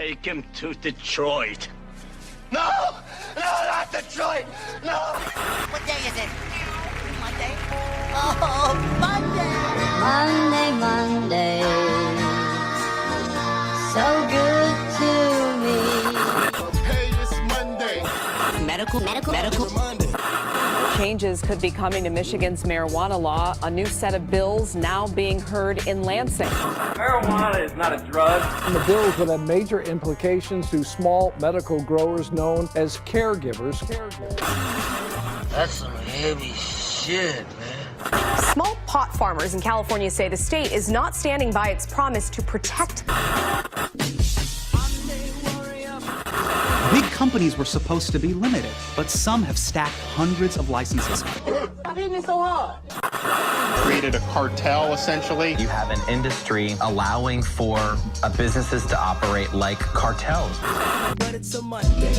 Take him to Detroit. No! No, not Detroit! No! What day is it? Monday? Oh, Monday! Monday, so good to me. Hey, it's Monday. Medical. Monday. Changes could be coming to Michigan's marijuana law. A new set of bills now being heard in Lansing. Marijuana is not a drug. And the bills would have major implications to small medical growers known as caregivers. That's some heavy shit, man. Small pot farmers in California say the state is not standing by its promise to protect. Big companies were supposed to be limited, but some have stacked hundreds of licenses. Why didn't it so hard? Created a cartel, essentially. You have an industry allowing for businesses to operate like cartels. But it's a Monday.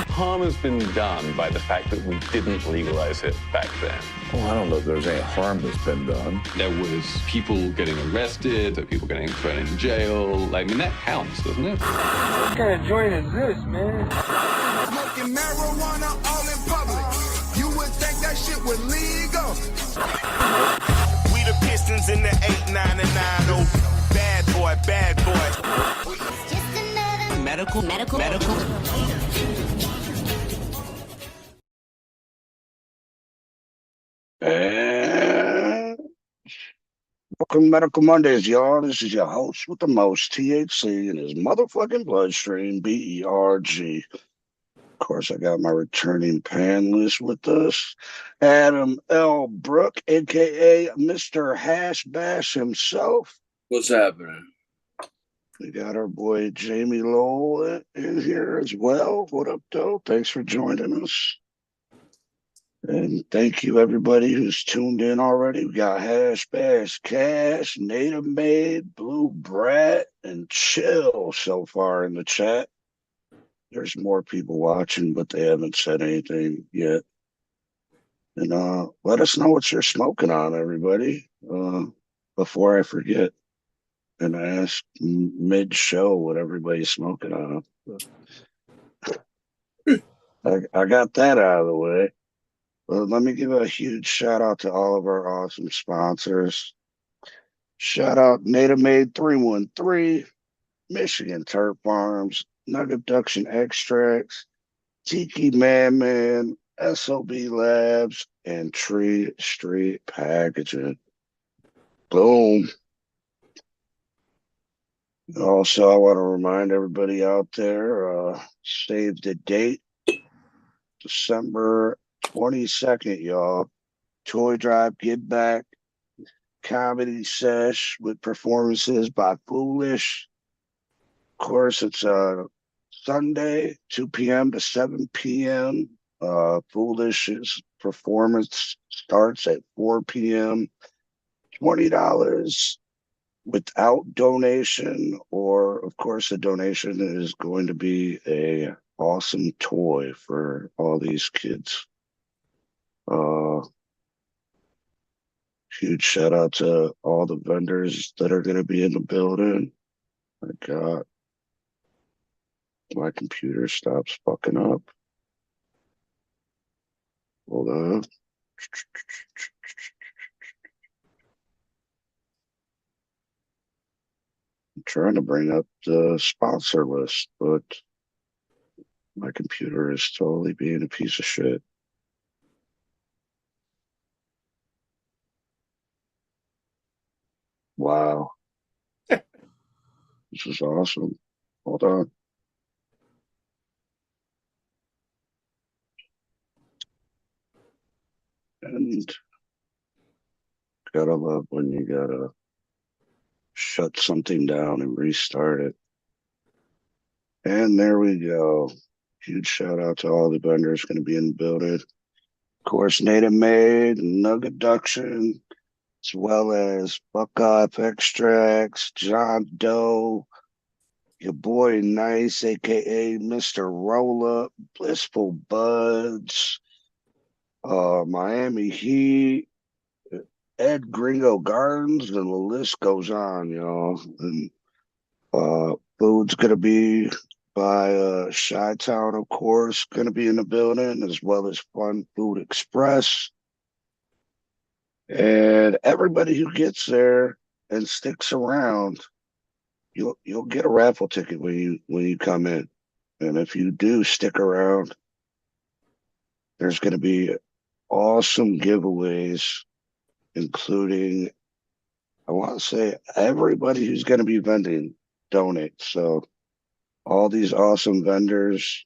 Harm has been done by the fact that we didn't legalize it back then. Well, I don't know if there's any harm that's been done. There was people getting arrested, there were people getting thrown in jail. I mean, that counts, doesn't it? What kind of joint is this, man? Smoking marijuana all in public. You would think that shit was legal. We the Pistons in the 899. Oh, bad boy. It's just another medical. Welcome to Medical Mondays, y'all. This is your host with the most, THC in his motherfucking bloodstream, BERG. Of course, I got my returning panelist with us, Adam L. Brook, a.k.a. Mr. Hash Bash himself. What's happening? We got our boy Jamie Lowell in here as well. What up, though? Thanks for joining us. And thank you, everybody who's tuned in already. We got Hash Bash Cash, Native Made, Blue Brat, and Chill so far in the chat. There's more people watching, but they haven't said anything yet. And let us know what you're smoking on, everybody, before I forget and ask mid-show what everybody's smoking on. I got that out of the way. Well, let me give a huge shout out to all of our awesome sponsors. Shout out Native Made 313, Michigan Turf Farms, Nuggeduction Extracts, Tiki Man, SOB Labs, and Tree Street Packaging. Boom. Also, I want to remind everybody out there, save the date, December 22nd, y'all. Toy Drive Give Back Comedy Sesh with performances by Foolish. Of course, it's Sunday, 2 p.m. to 7 p.m. Foolish's performance starts at 4 p.m. $20 without donation, or of course, the donation is going to be a awesome toy for all these kids. Huge shout out to all the vendors that are going to be in the building. My God, my computer stops fucking up. Hold on. I'm trying to bring up the sponsor list, but my computer is totally being a piece of shit. Wow. This is awesome. Hold on. And gotta love when you gotta shut something down and restart it. And there we go. Huge shout out to all the vendors going to be in the building. Of course, Native Made, Nuggeduction, as well as Buckeye Extracts, John Doe, your boy Nice, aka Mr. Roll Up, Blissful Buds, Miami Heat, Ed Gringo Gardens, and the list goes on, y'all. And Food's gonna be by Chi-Town, of course, gonna be in the building, as well as Fun Food Express. And everybody who gets there and sticks around, you'll get a raffle ticket when you come in. And if you do stick around, there's gonna be awesome giveaways, including, I want to say, everybody who's going to be vending donate. So all these awesome vendors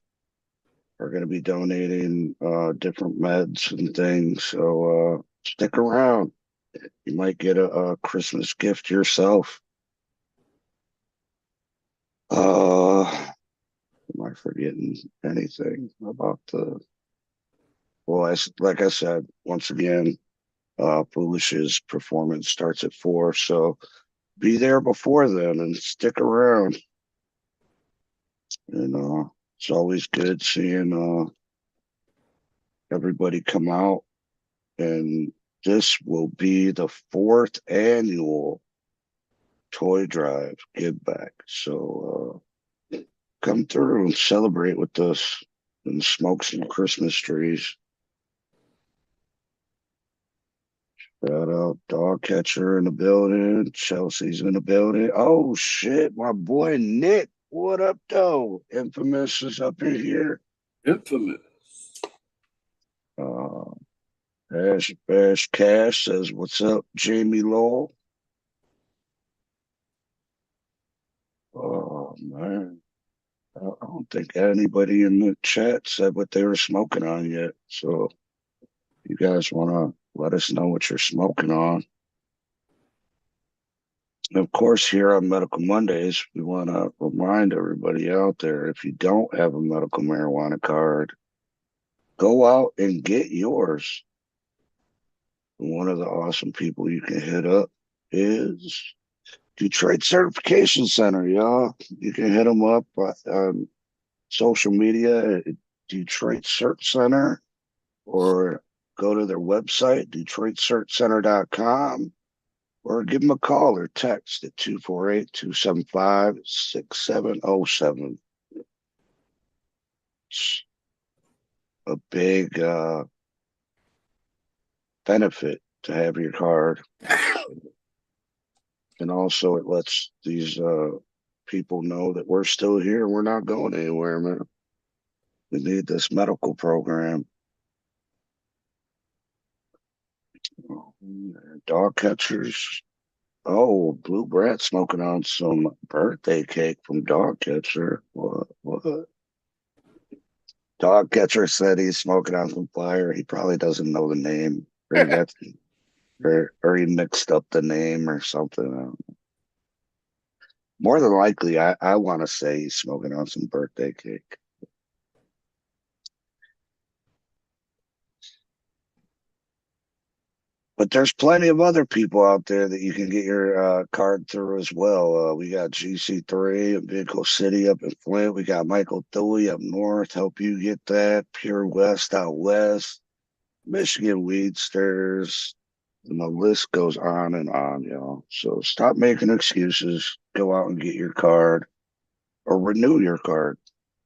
are going to be donating different meds and things. So stick around. You might get a Christmas gift yourself. Am I forgetting anything about the... Well, like I said, once again, Foolish's performance starts at 4, so be there before then and stick around. And it's always good seeing everybody come out. And this will be the 4th annual toy drive give back. So come through and celebrate with us and smoke some Christmas trees. Shout out Dog Catcher in the building. Chelsea's in the building. Oh shit, my boy Nick. What up, though? Infamous is up in here. Infamous. Bash Cash says, "What's up, Jamie Lowell?" Oh man, I don't think anybody in the chat said what they were smoking on yet. So, you guys want to let us know what you're smoking on. And of course, here on Medical Mondays, we want to remind everybody out there, if you don't have a medical marijuana card, go out and get yours. One of the awesome people you can hit up is Detroit Certification Center, y'all. You can hit them up on social media at Detroit Cert Center, or go to their website, DetroitCertCenter.com, or give them a call or text at 248-275-6707. It's a big benefit to have your card. And also it lets these people know that we're still here. We're not going anywhere, man. We need this medical program. Dog catchers. Oh, Blue Brat smoking on some birthday cake from Dog Catcher. What? Dog Catcher said he's smoking on some fire. He probably doesn't know the name. Or he mixed up the name or something. More than likely, I want to say he's smoking on some birthday cake. But there's plenty of other people out there that you can get your card through as well. We got GC3 in Vehicle City up in Flint. We got Michael Thuey up north. Help you get that. Pure West out west. Michigan Weedsters. And the list goes on and on, y'all. So stop making excuses. Go out and get your card or renew your card.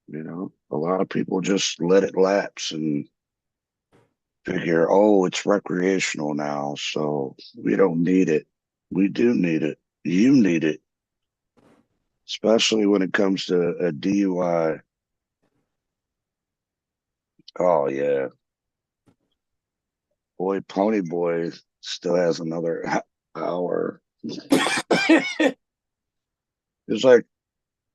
You know, a lot of people just let it lapse and figure, oh, it's recreational now, so we don't need it. We do need it. You need it. Especially when it comes to a DUI. Oh, yeah. Boy, Pony Boy still has another hour. It's like,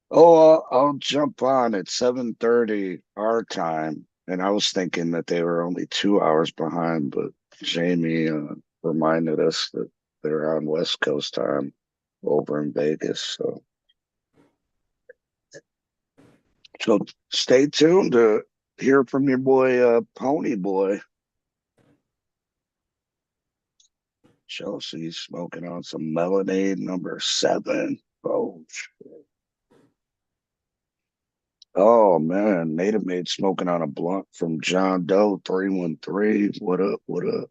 oh, I'll jump on at 7:30 our time. And I was thinking that they were only 2 hours behind, but Jamie reminded us that they're on West Coast time over in Vegas. So stay tuned to hear from your boy, Pony Boy. Chelsea's smoking on some Melonade number 7. Oh, shit. Oh man, Native Made smoking on a blunt from John Doe 313. What up? What up?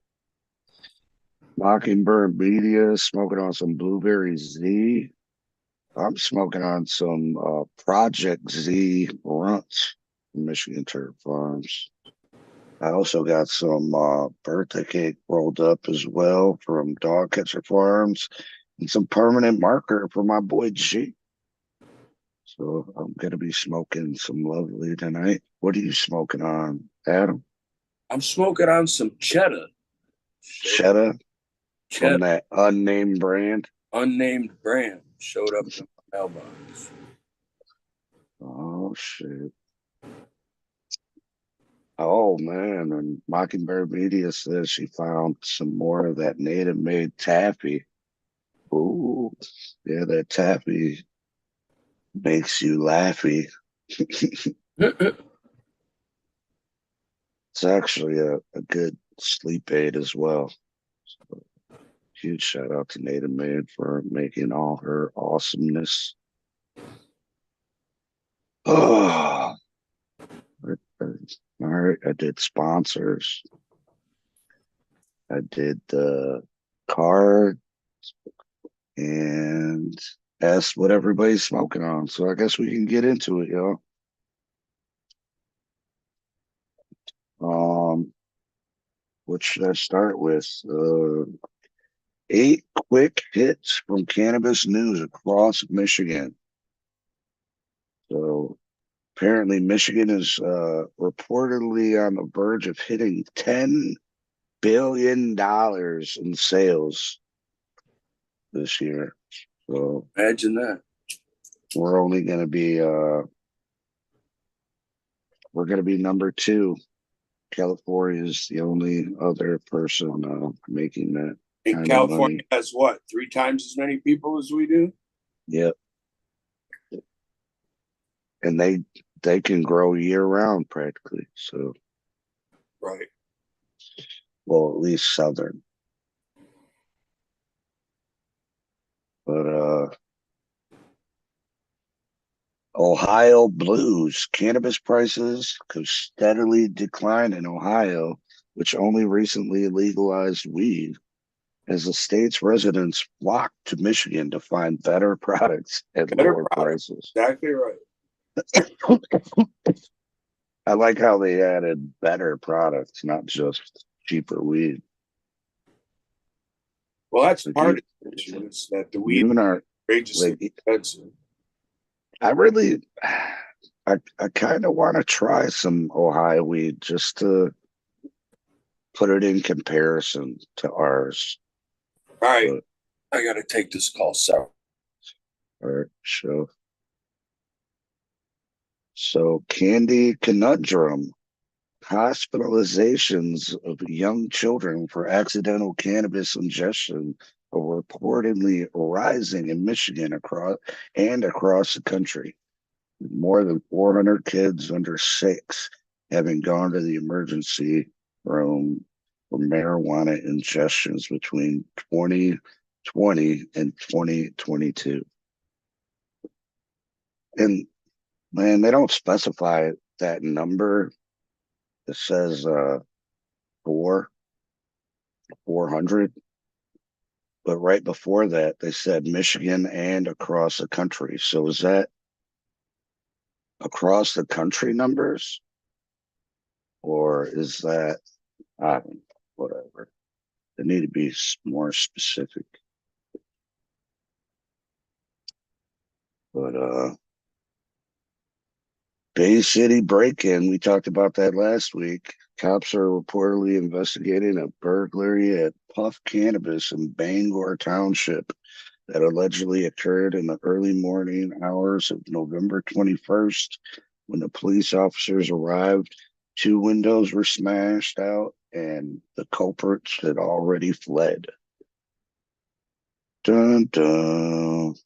Mockingbird Media smoking on some Blueberry Z. I'm smoking on some Project Z runts from Michigan Turf Farms. I also got some birthday cake rolled up as well from Dog Catcher Farms and some permanent marker for my boy G. So I'm gonna be smoking some lovely tonight. What are you smoking on, Adam? I'm smoking on some cheddar. Cheddar Cheddar, from that unnamed brand. unnamed brand, showed up in my mailbox. Oh shit. Oh man, and Mockingbird Media says she found some more of that native made taffy. Ooh, yeah, that taffy makes you laughy. It's actually a good sleep aid as well. So, huge shout out to Native Made for making all her awesomeness. Oh, all right. I did sponsors. I did the card and asked what everybody's smoking on. So I guess we can get into it, y'all. What should I start with? 8 quick hits from cannabis news across Michigan. So apparently Michigan is reportedly on the verge of hitting $10 billion in sales this year. So Imagine that. we're only going to be we're going to be number 2. California is the only other person making that And kind California of money. has what, 3 times as many people as we do? Yep. And they can grow year round practically. So Right. well, at least southern. But Ohio blues. Cannabis prices could steadily decline in Ohio, which only recently legalized weed, as the state's residents flock to Michigan to find better products at lower prices. Exactly right. I like how they added better products, not just cheaper weed. Well, that's Like part of the issue is that the weed even is our outrageously like expensive. I really I kind of want to try some Ohio weed just to put it in comparison to ours. All right. But, I got to take this call, sir. all right, so Candy Conundrum. Hospitalizations of young children for accidental cannabis ingestion are reportedly rising in Michigan across the country. More than 400 kids under 6 having gone to the emergency room for marijuana ingestions between 2020 and 2022. And man, they don't specify that number. It says 400. But right before that, they said Michigan and across the country. So is that across the country numbers? Or is that, I don't know, whatever. They need to be more specific. But Bay City break-in, we talked about that last week. Cops are reportedly investigating a burglary at Puff Cannabis in Bangor Township that allegedly occurred in the early morning hours of November 21st. When the police officers arrived, 2 windows were smashed out and the culprits had already fled. Dun dun.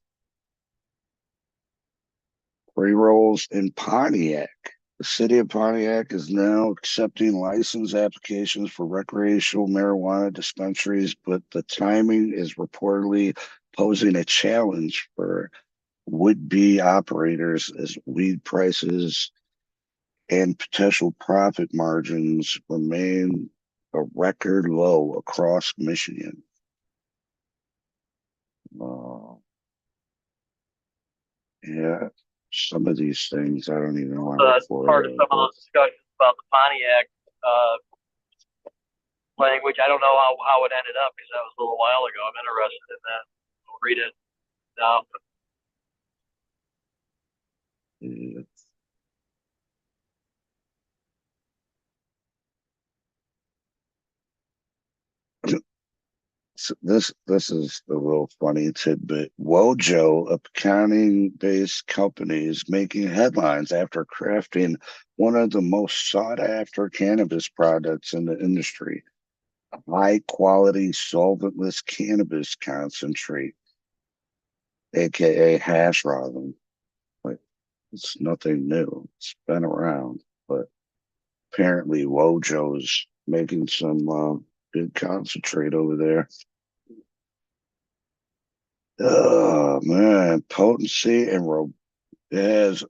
Pre-rolls in Pontiac. The city of Pontiac is now accepting license applications for recreational marijuana dispensaries, but the timing is reportedly posing a challenge for would-be operators as weed prices and potential profit margins remain a record low across Michigan. Yeah, some of these things I don't even want That's to look part of some of those discussions about the Pontiac language. I don't know how it ended up because that was a little while ago. I'm interested in that. I'll read it now. Yeah. So this is a little funny tidbit. Wojo, a accounting-based company, is making headlines after crafting one of the most sought-after cannabis products in the industry, a high-quality solventless cannabis concentrate, aka hash rosin. Like, it's nothing new. It's been around, but apparently Wojo's making some good concentrate over there. Oh man, potency and it has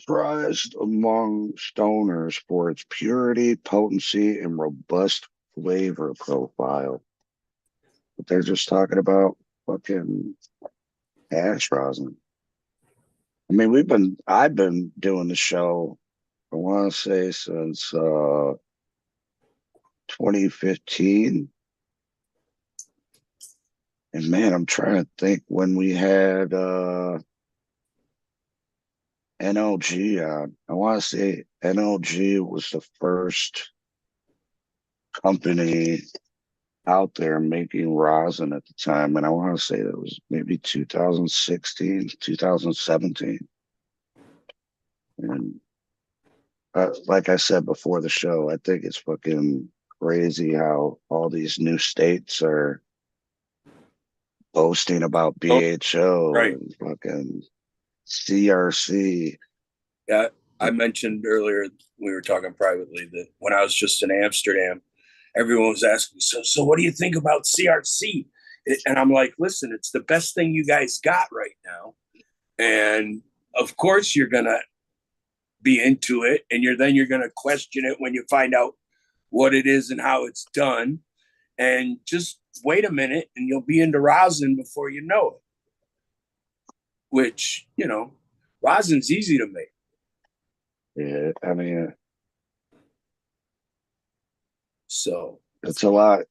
prized among stoners for its purity, potency, and robust flavor profile. But they're just talking about fucking hash rosin. I mean, I've been doing the show, I want to say since 2015. And man, I'm trying to think when we had NLG on. I want to say NLG was the first company out there making rosin at the time. And I want to say that was maybe 2016, 2017. And like I said before the show, I think it's fucking crazy how all these new states are boasting about BHO and fucking CRC. Yeah, I mentioned earlier, we were talking privately, that when I was just in Amsterdam, everyone was asking, so what do you think about CRC? And I'm like, listen, it's the best thing you guys got right now. And of course you're going to be into it, and you're going to question it when you find out what it is and how it's done. And just wait a minute and you'll be into rosin before you know it. Which, you know, rosin's easy to make. Yeah, I mean, so it's a lot.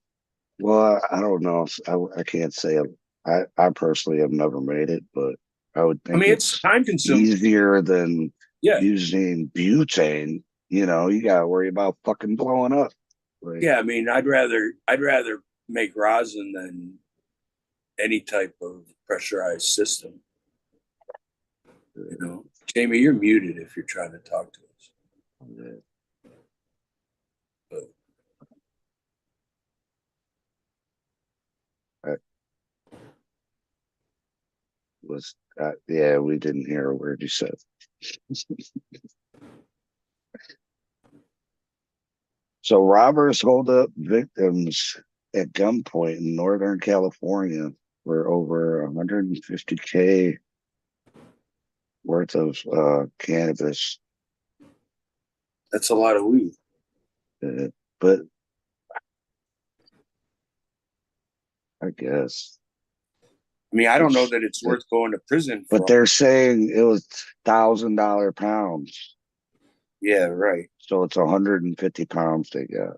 Well, I don't know. I can't say I personally have never made it, but I would think it's time consuming. Easier than using butane. You know, you gotta worry about fucking blowing up. Like, yeah, I mean, I'd rather make rosin than any type of pressurized system. You know, Jamie, you're muted if you're trying to talk to us. Yeah, we didn't hear a word you said. So robbers hold up victims at gunpoint in Northern California for over $150K worth of cannabis. That's a lot of weed. But I guess. I mean, I don't know that it's worth going to prison for. But they're saying it was $1,000 pounds. Yeah, right. So it's 150 pounds they got.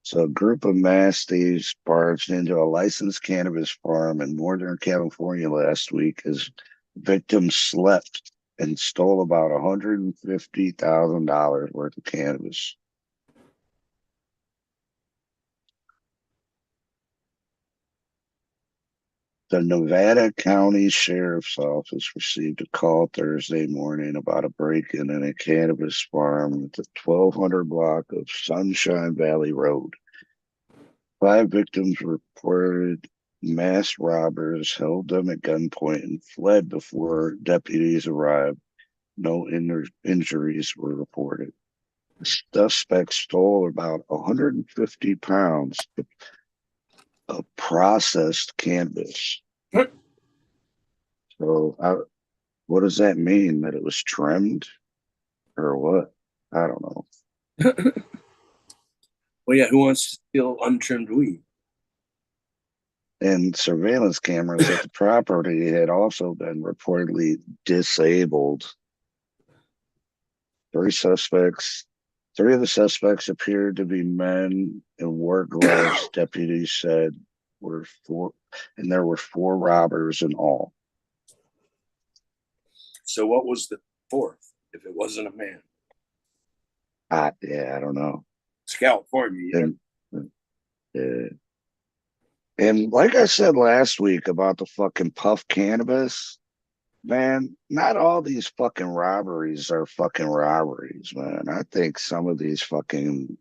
So a group of mass thieves barged into a licensed cannabis farm in Northern California last week as victims slept and stole about $150,000 worth of cannabis. The Nevada County Sheriff's Office received a call Thursday morning about a break-in in a cannabis farm at the 1200 block of Sunshine Valley Road. 5 victims reported mass robbers held them at gunpoint and fled before deputies arrived. No injuries were reported. The suspects stole about 150 pounds of processed cannabis. So what does that mean? That it was trimmed or what? I don't know. Well, yeah, who wants to steal untrimmed weed? and surveillance cameras at the property had also been reportedly disabled. Three of the suspects appeared to be men and wore gloves, deputies said and there were 4 robbers in all. So what was the fourth if it wasn't a man? Yeah, I don't know. It's California. And like I said last week about the fucking puff cannabis, man, not all these fucking robberies are fucking robberies, man. I think some of these fucking,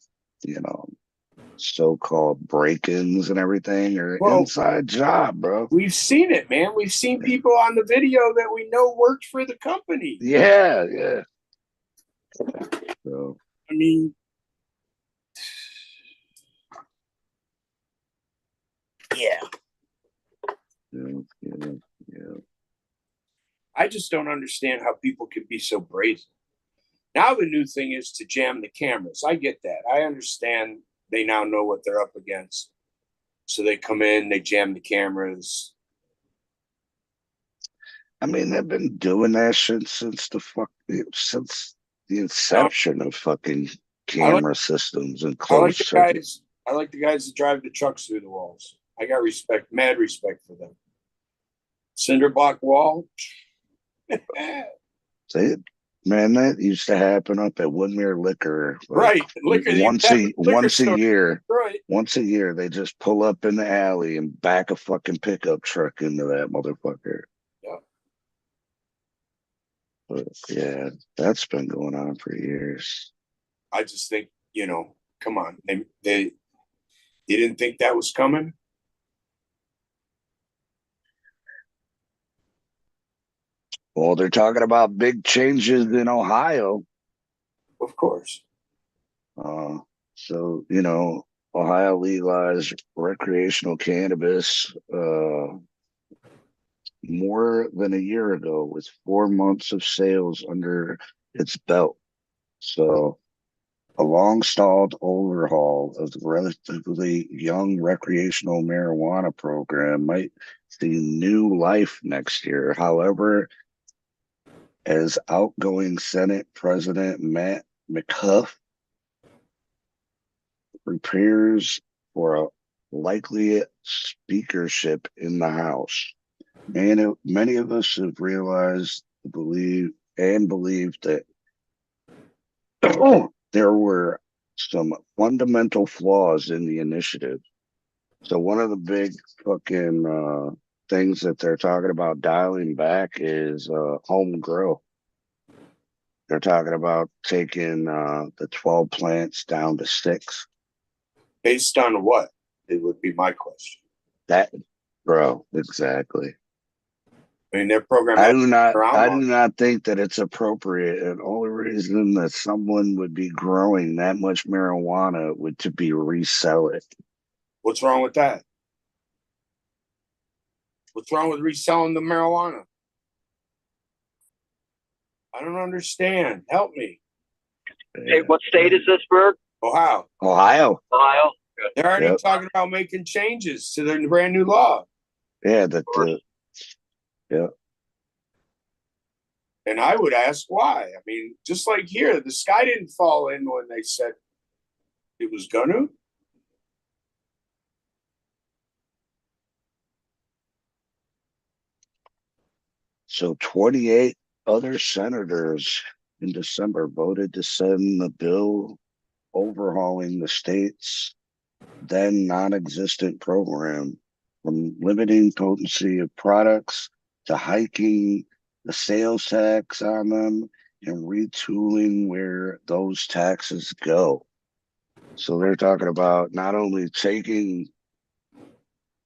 so-called break-ins and everything are inside job, bro. We've seen it, man. We've seen people on the video that we know worked for the company. Yeah. So, I mean, yeah. I just don't understand how people can be so brazen. Now the new thing is to jam the cameras. I get that. I understand they now know what they're up against. So they come in, they jam the cameras. I mean, they've been doing that shit since the inception of fucking camera systems and closed circuits. I like the guys that drive the trucks through the walls. I got mad respect for them. Cinder block wall. Man, that used to happen up at Woodmere Liquor. Right. Once a year. Right. Once a year, they just pull up in the alley and back a fucking pickup truck into that motherfucker. Yeah. But yeah, that's been going on for years. I just think, come on. They didn't think that was coming. Well, they're talking about big changes in Ohio. Of course. So, Ohio legalized recreational cannabis more than a year ago with 4 months of sales under its belt. So a long-stalled overhaul of the relatively young recreational marijuana program might see new life next year. However, as outgoing Senate President Matt McCuff prepares for a likely speakership in the House, many of us have realized, believe that there were some fundamental flaws in the initiative. So one of the big fucking things that they're talking about dialing back is home grow. They're talking about taking the 12 plants down to 6. Based on what? It would be my question. Exactly. I mean, their program. I do not think that it's appropriate. And the only reason that someone would be growing that much marijuana would to be resell it. What's wrong with that? What's wrong with reselling the marijuana? I don't understand. Help me. Hey, what state is this, Berg? Ohio. Ohio. Good. They're already talking about making changes to their brand new law. Yeah, yeah. And I would ask why. I mean, just like here, the sky didn't fall in when they said it was gonna. So 28 other senators in December voted to send the bill overhauling the state's then non-existent program, from limiting potency of products to hiking the sales tax on them and retooling where those taxes go. So they're talking about not only taking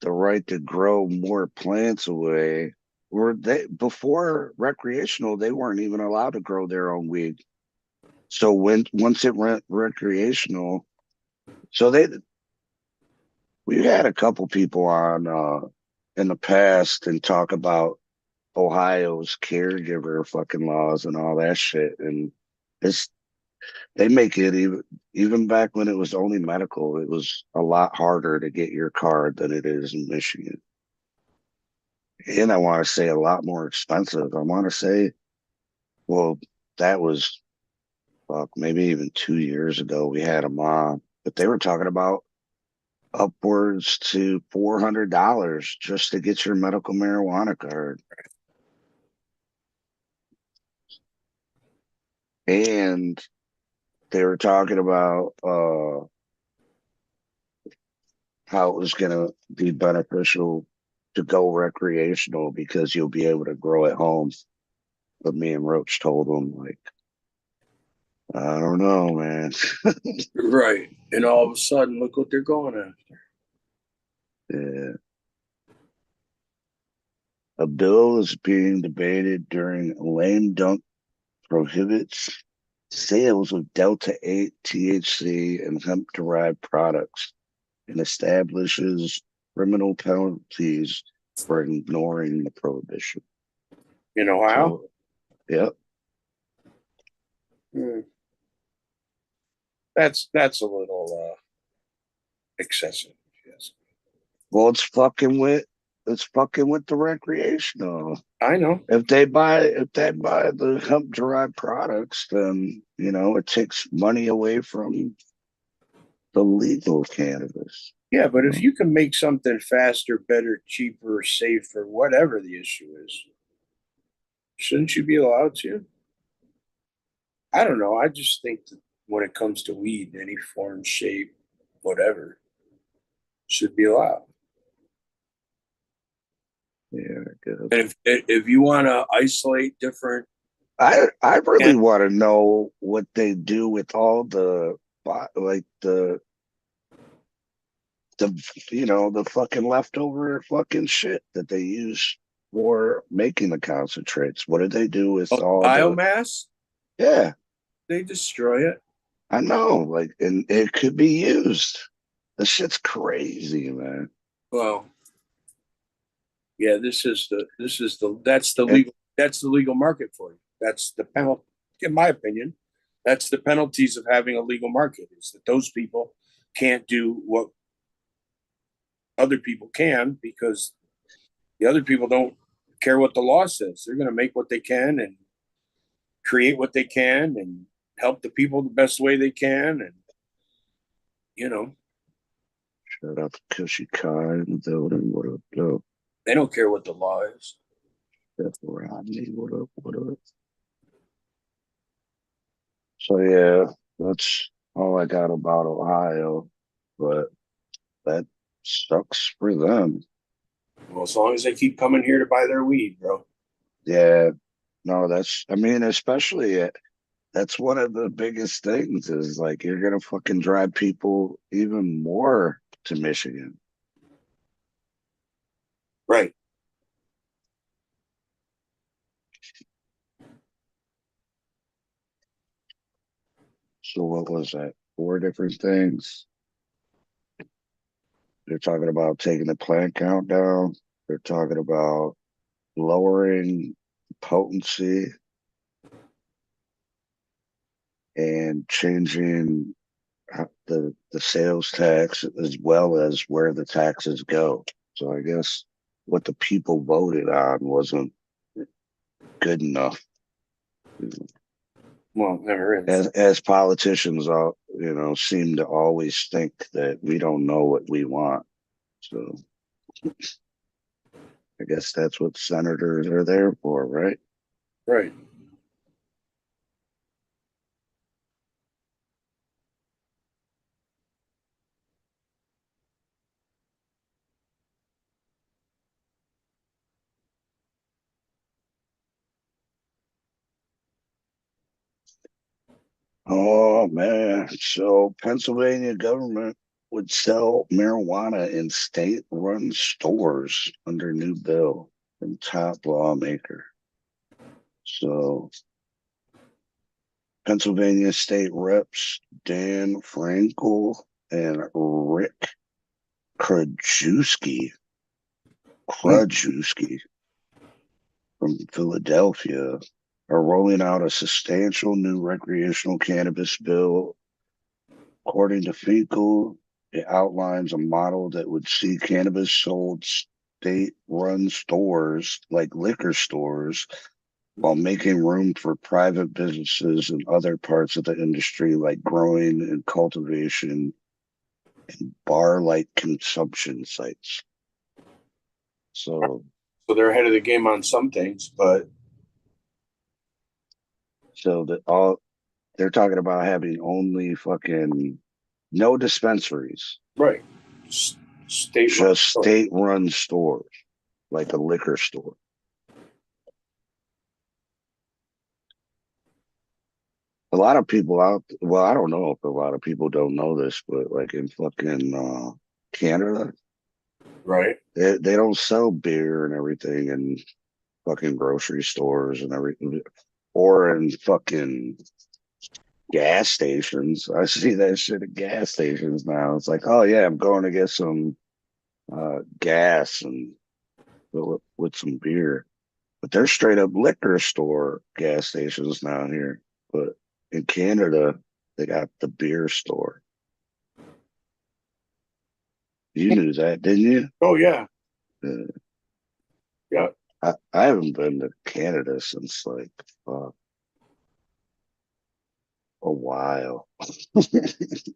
the right to grow more plants away, before recreational, they weren't even allowed to grow their own weed. So once it went recreational, we had a couple people on in the past and talk about Ohio's caregiver fucking laws and all that shit, and they make it even back when it was only medical, it was a lot harder to get your card than it is in Michigan. And I want to say a lot more expensive. I want to say, well, that was fuck, maybe even 2 years ago we had them on, but they were talking about upwards to $400 just to get your medical marijuana card. And they were talking about how it was going to be beneficial to go recreational because you'll be able to grow at home. But me and Roach told them, like, I don't know, man. Right. And all of a sudden, look what they're going after. Yeah. A bill is being debated during lame dunk prohibits sales of Delta 8 THC and hemp derived products and establishes criminal penalties for ignoring the prohibition. In Ohio? So, yep. That's a little excessive, yes. Well, it's fucking with the recreational. I know. If they buy the hemp derived products, then it takes money away from the legal cannabis. Yeah, but if you can make something faster, better, cheaper, safer, whatever the issue is, shouldn't you be allowed to? I don't know. I just think that when it comes to weed, any form, shape, whatever, should be allowed. Yeah, good. And if you want to isolate different, I really want to know what they do with all the the fucking leftover fucking shit that they use for making the concentrates. What do they do with all biomass? Yeah, they destroy it. I know, and it could be used. The shit's crazy, man. Well, yeah, that's the legal market for you. That's the penalty, in my opinion. That's the penalties of having a legal market, is that those people can't do what other people can because the other people don't care what the law says. They're going to make what they can and create what they can and help the people the best way they can. And, Shout out to Cushy Kai in the building. What up, though? They don't care what the law is. Steph Rodney, what up, what up? So, yeah, that's all I got about Ohio. But that sucks for them. Well, as long as they keep coming here to buy their weed, bro. Yeah, no, especially that's one of the biggest things is like you're gonna fucking drive people even more to Michigan. Right. So what was that? 4 different things. They're talking about taking the plant count down. They're talking about lowering potency and changing the sales tax as well as where the taxes go. So I guess what the people voted on wasn't good enough. Well, never is. As politicians, seem to always think that we don't know what we want. So I guess that's what senators are there for, right? Right. Oh man. So Pennsylvania government would sell marijuana in state-run stores under new bill from top lawmaker. So Pennsylvania state reps Dan Frankel and Rick Krajewski from Philadelphia are rolling out a substantial new recreational cannabis bill. According to Finkel, it outlines a model that would see cannabis sold state-run stores like liquor stores while making room for private businesses and other parts of the industry like growing and cultivation and bar-like consumption sites. So they're ahead of the game on some things, but they're talking about having only fucking no dispensaries. Right. Just state-run stores, like a liquor store. A lot of people well, I don't know if a lot of people don't know this, but like in fucking Canada, right? They don't sell beer and everything in fucking grocery stores and everything, or in fucking gas stations. I see that shit at gas stations now. It's like, oh yeah, I'm going to get some gas and with some beer, but they're straight up liquor store gas stations now here. But in Canada, they got the beer store. You knew that, didn't you? Oh yeah. Yeah. I haven't been to Canada since like a while.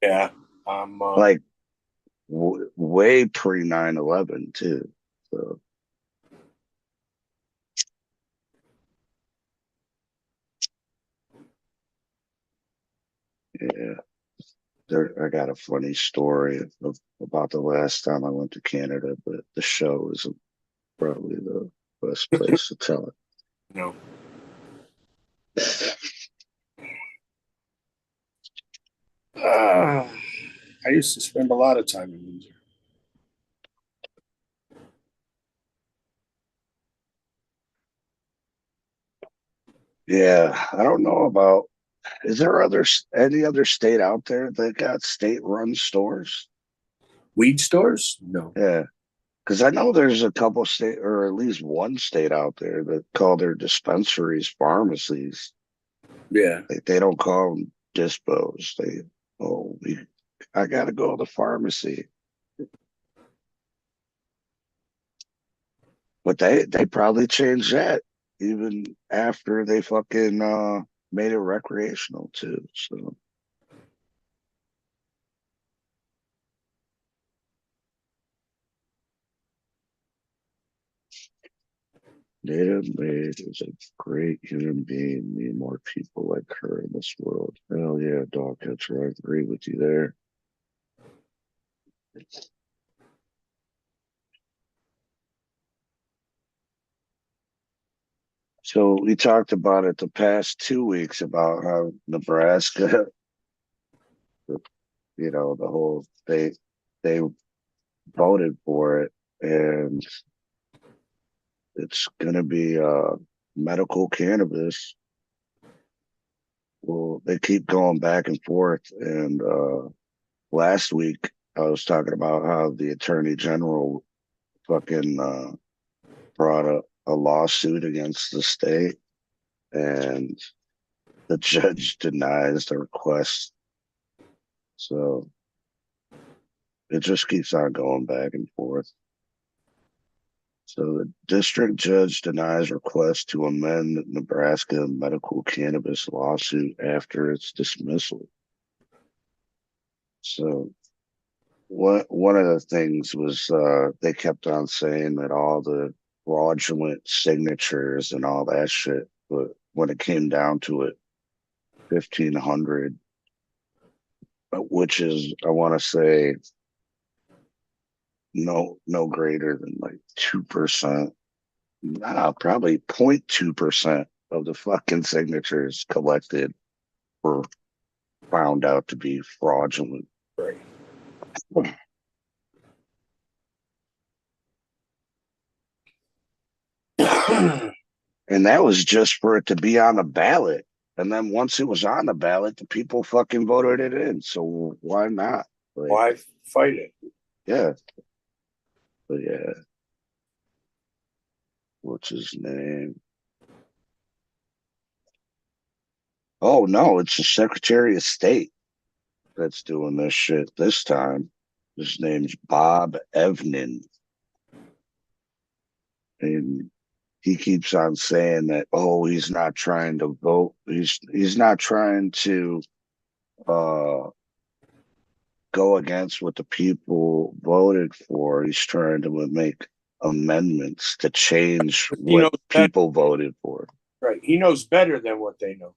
Yeah. Like way pre 9/11 too. So yeah. I got a funny story about the last time I went to Canada, but the show isn't probably the best place to tell it. No. I used to spend a lot of time in Windsor. Yeah, I don't know about. Is there any other state out there that got state-run stores? Weed stores? No. Yeah, because I know there's a couple state, or at least one state out there that call their dispensaries pharmacies. Yeah, like they don't call them dispos. I gotta go to the pharmacy. But they probably changed that even after they fucking made it recreational too. So Native Maid is a great human being. Need more people like her in this world. Hell yeah, dog catcher. I agree with you there. So we talked about it the past 2 weeks about how Nebraska, the whole they voted for it, and it's gonna be medical cannabis. Well, they keep going back and forth, and last week I was talking about how the Attorney General fucking brought a lawsuit against the state, and the judge denies the request. So it just keeps on going back and forth. So the district judge denies request to amend Nebraska medical cannabis lawsuit after its dismissal. So one of the things was they kept on saying that all the fraudulent signatures and all that shit, but when it came down to it, 1,500, which is, I want to say, no greater than like 2%. Nah, probably 0.2% of the fucking signatures collected were found out to be fraudulent. Right. And that was just for it to be on the ballot. And then once it was on the ballot, the people fucking voted it in. So why not? Why fight it? Yeah. But yeah. What's his name? Oh no, it's the Secretary of State that's doing this shit this time. His name's Bob Evnen. And he keeps on saying that, oh, he's not trying to vote. He's not trying to go against what the people voted for. He's trying to make amendments to change what people voted for. Right. He knows better than what they know.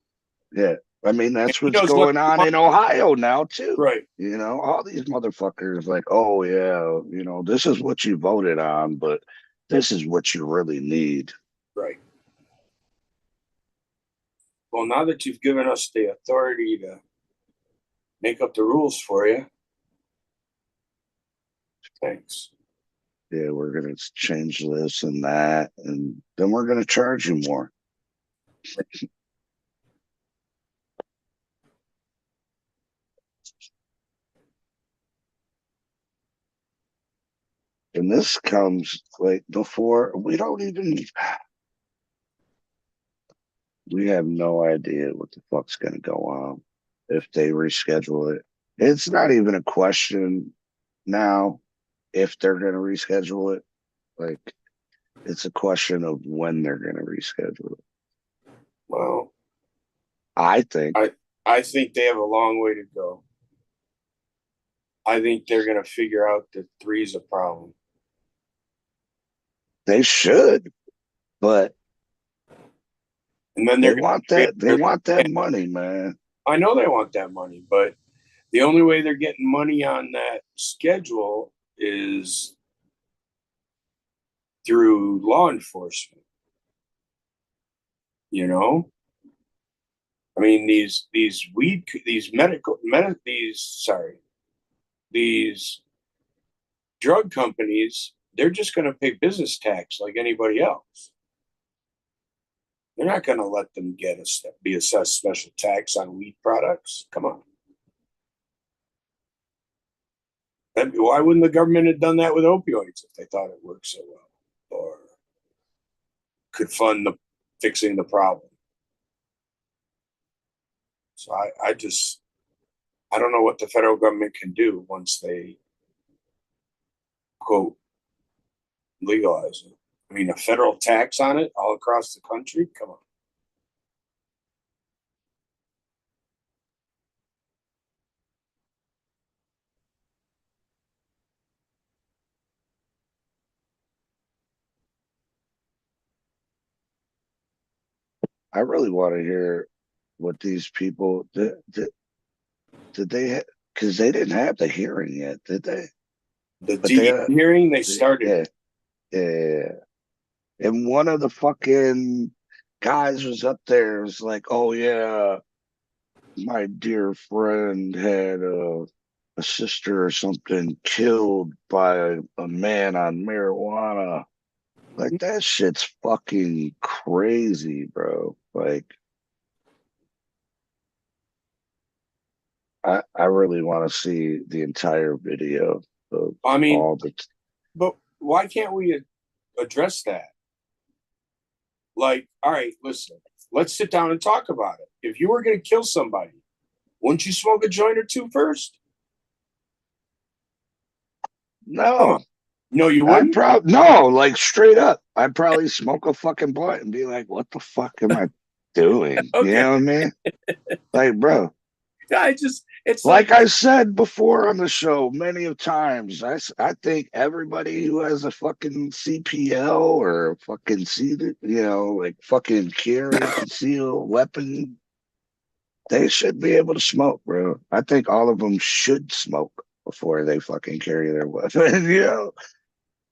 Yeah. I mean, that's what's going on in Ohio now, too. Right. You know, all these motherfuckers like, oh, yeah, you know, this is what you voted on, but this is what you really need. Right. Well, now that you've given us the authority to make up the rules for you, thanks. Yeah, we're going to change this and that, and then we're going to charge you more. And this comes like before we don't even, we have no idea what the fuck's going to go on if they reschedule it. It's not even a question now if they're going to reschedule it. Like, it's a question of when they're going to reschedule it. Well, I think they have a long way to go. I think they're going to figure out that 3 is a problem. They should, but and then they want that money, man. I know they want that money, but the only way they're getting money on that schedule is through law enforcement. You know, I mean, these drug companies, they're just going to pay business tax like anybody else. They're not going to let them be assessed special tax on weed products. Come on. Why wouldn't the government have done that with opioids if they thought it worked so well or could fund fixing the problem? So I don't know what the federal government can do once they, quote, legalize it. I mean, a federal tax on it all across the country? Come on. I really want to hear what these people did they, because they didn't have the hearing yet, did they? The hearing, they started. Yeah. And one of the fucking guys was up there, was like, oh yeah, my dear friend had a sister or something killed by a man on marijuana. Like, that shit's fucking crazy, bro. Like, I really want to see the entire video of all the. But why can't we address that? Like, all right, listen, let's sit down and talk about it. If you were going to kill somebody, wouldn't you smoke a joint or two first? No. No, you wouldn't? No, like, straight up. I'd probably smoke a fucking blunt and be like, what the fuck am I doing? Okay. You know what I mean? Like, bro. It's like I said before on the show many of times, I think everybody who has a fucking CPL or fucking like fucking carry a concealed weapon, they should be able to smoke, bro. I think all of them should smoke before they fucking carry their weapon, you know?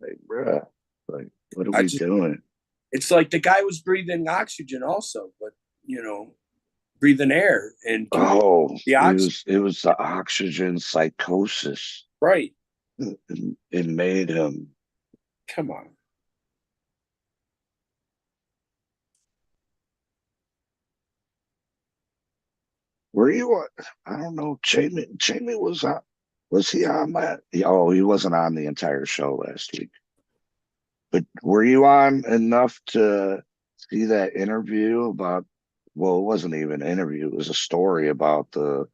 Like, bro, like, what are we doing? It's like the guy was breathing oxygen also, but, you know, breathing air and the oxygen. It was the oxygen psychosis. Right. It made him. Come on. Were you on? I don't know. Jamie was on. Was he on that? Oh, he wasn't on the entire show last week. But were you on enough to see that interview about? Well, it wasn't even an interview. It was a story about the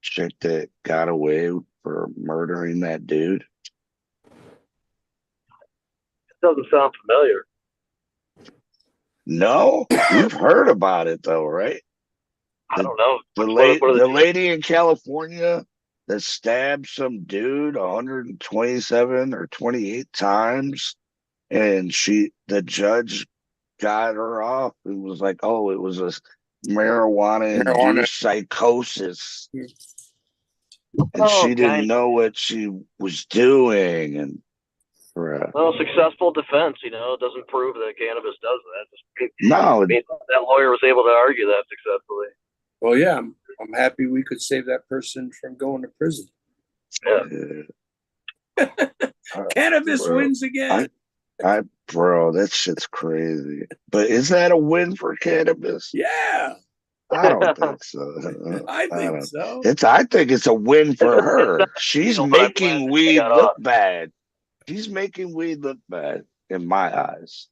chick that got away for murdering that dude. It doesn't sound familiar. No, you've heard about it though, right? I don't know. The lady in California that stabbed some dude 127 or 28 times, and the judge got her off. It was like, oh, it was a marijuana-induced psychosis, and she didn't know what she was doing, and. Well, successful defense, you know, doesn't prove that cannabis does that. No, that lawyer was able to argue that successfully. Well, yeah, I'm happy we could save that person from going to prison. Yeah. Cannabis wins again. Bro, that shit's crazy. But is that a win for cannabis? Yeah. I don't think so. I think so. I think it's a win for her. She's making weed look bad. She's making weed look bad in my eyes.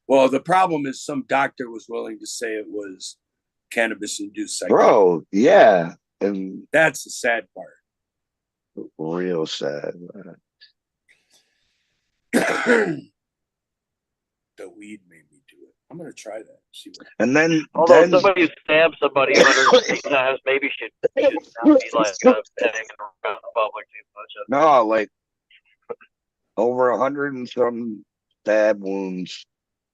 Well, the problem is some doctor was willing to say it was cannabis-induced psychosis. Bro, yeah. And that's the sad part. Real sad. The weed made me do it. I'm going to try that. See what and then... Although somebody who stabs somebody 108 times maybe should not be like hanging around the public too much. No, like over 100 and some stab wounds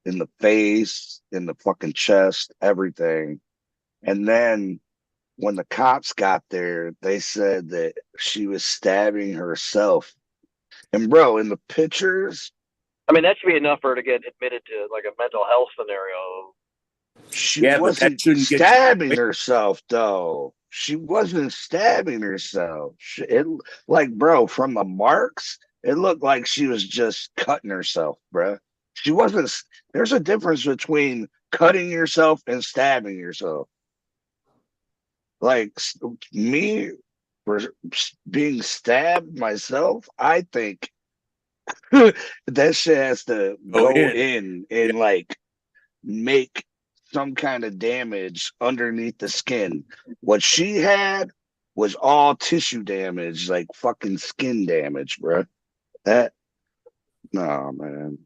in the face, in the fucking chest, everything. And then when the cops got there, they said that she was stabbing herself. And bro, in the pictures, I mean, that should be enough for her to get admitted to like a mental health scenario. She wasn't stabbing herself though. She wasn't stabbing herself. Bro, from the marks, it looked like she was just cutting herself, bro. She wasn't. There's a difference between cutting yourself and stabbing yourself. Like me, for being stabbed myself, I think that shit has to go in and like make some kind of damage underneath the skin. What she had was all tissue damage, like fucking skin damage, bro. No, man.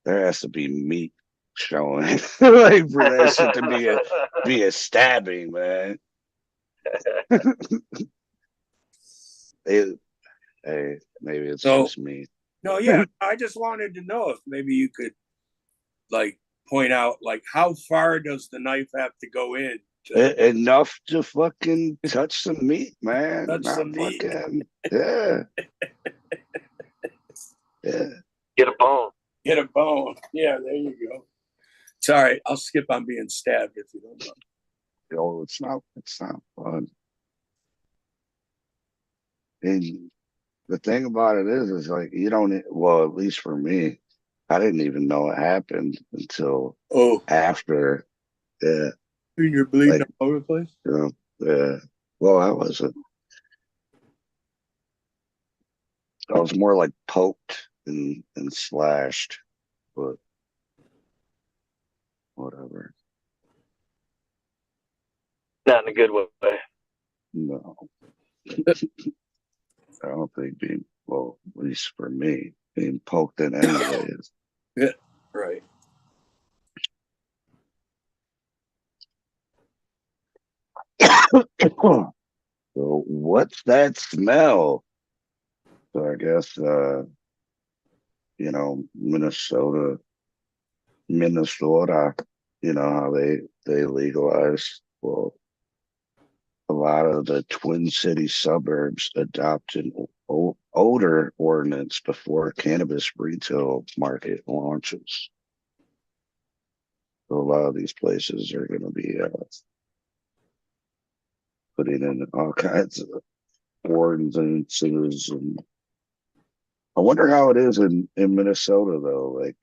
There has to be meat showing, like for that shit to be a stabbing, man. Hey, maybe it's just me. No, yeah. I just wanted to know if maybe you could like point out like how far does the knife have to go in? Enough to fucking touch some meat, man. Touch some meat. Yeah. Yeah. Get a bone. Get a bone. Yeah, there you go. Sorry, I'll skip on being stabbed if you don't know. Oh, it's not fun. And the thing about it is like you don't. Well, at least for me, I didn't even know it happened until after. Yeah. You're bleeding all over the place. Yeah. Well, I wasn't. I was more like poked and slashed, but whatever. Not in a good way. No. I don't think at least for me, being poked in any way is. Yeah, right. So what's that smell? So I guess Minnesota, you know how they legalized. Well, a lot of the Twin City suburbs adopt an odor ordinance before cannabis retail market launches. So a lot of these places are going to be putting in all kinds of ordinances, and I wonder how it is in Minnesota though. Like,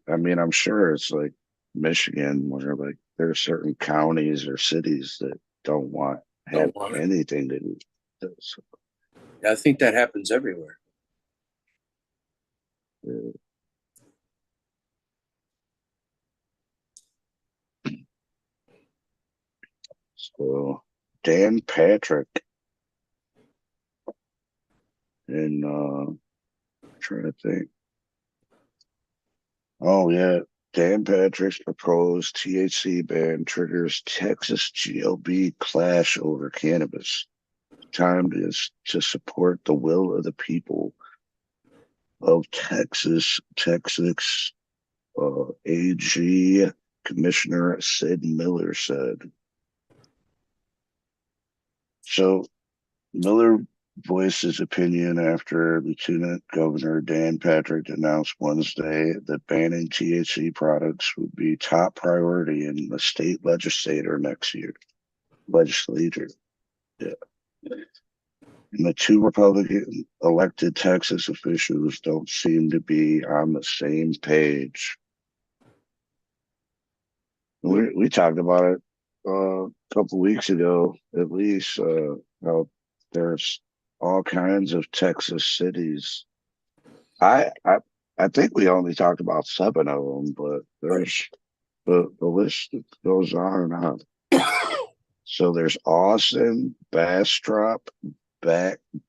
I mean, I'm sure it's like Michigan, where like there are certain counties or cities that don't want anything to do with this. Yeah, I think that happens everywhere. Yeah. So Dan Patrick and trying to think. Oh yeah, Dan Patrick's proposed THC ban triggers Texas GOP clash over cannabis. Time is to support the will of the people of Texas. Texas AG Commissioner Sid Miller said. So Miller voiced his opinion after Lieutenant Governor Dan Patrick announced Wednesday that banning THC products would be top priority in the state legislature next year. Yeah. And the two Republican elected Texas officials don't seem to be on the same page. We talked about it a couple weeks ago, at least, how there's all kinds of Texas cities. I think we only talked about 7 of them, but there's the list goes on and on. So there's Austin, Bastrop,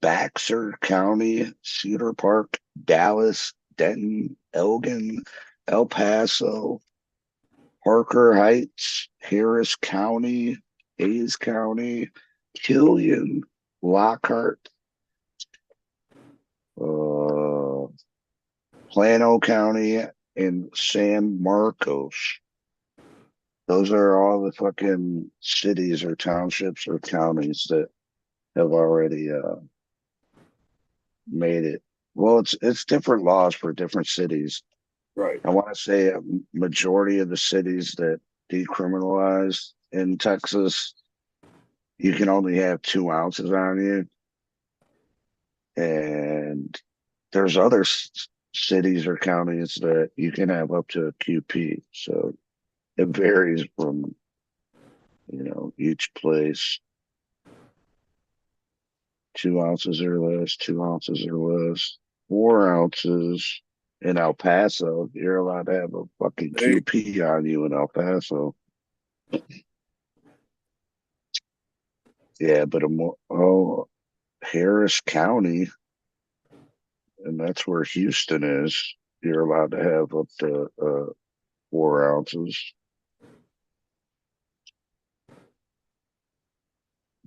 Baxter County, Cedar Park, Dallas, Denton, Elgin, El Paso, Parker Heights, Harris County, Hayes County, Killian, Lockhart, Plano County, and San Marcos. Those are all the fucking cities or townships or counties that have already made it. Well, it's different laws for different cities. Right. I want to say a majority of the cities that decriminalized in Texas, you can only have 2 ounces on you. And there's other cities or counties that you can have up to a QP. So it varies from, each place. 2 ounces or less, 2 ounces or less, 4 ounces. In El Paso, you're allowed to have a fucking QP on you in El Paso. Yeah, but Harris County, and that's where Houston is, you're allowed to have up to 4 ounces.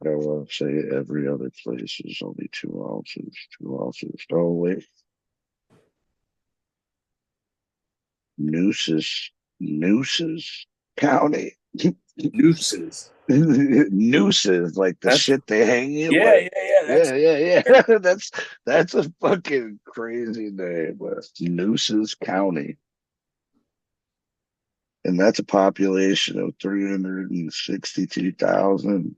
I want to say every other place is only 2 ounces. 2 ounces. Oh, wait. Nueces County. Nooses. Nooses, like the shit they hang you with. Yeah. That's a fucking crazy name. Nueces County. And that's a population of 362,000.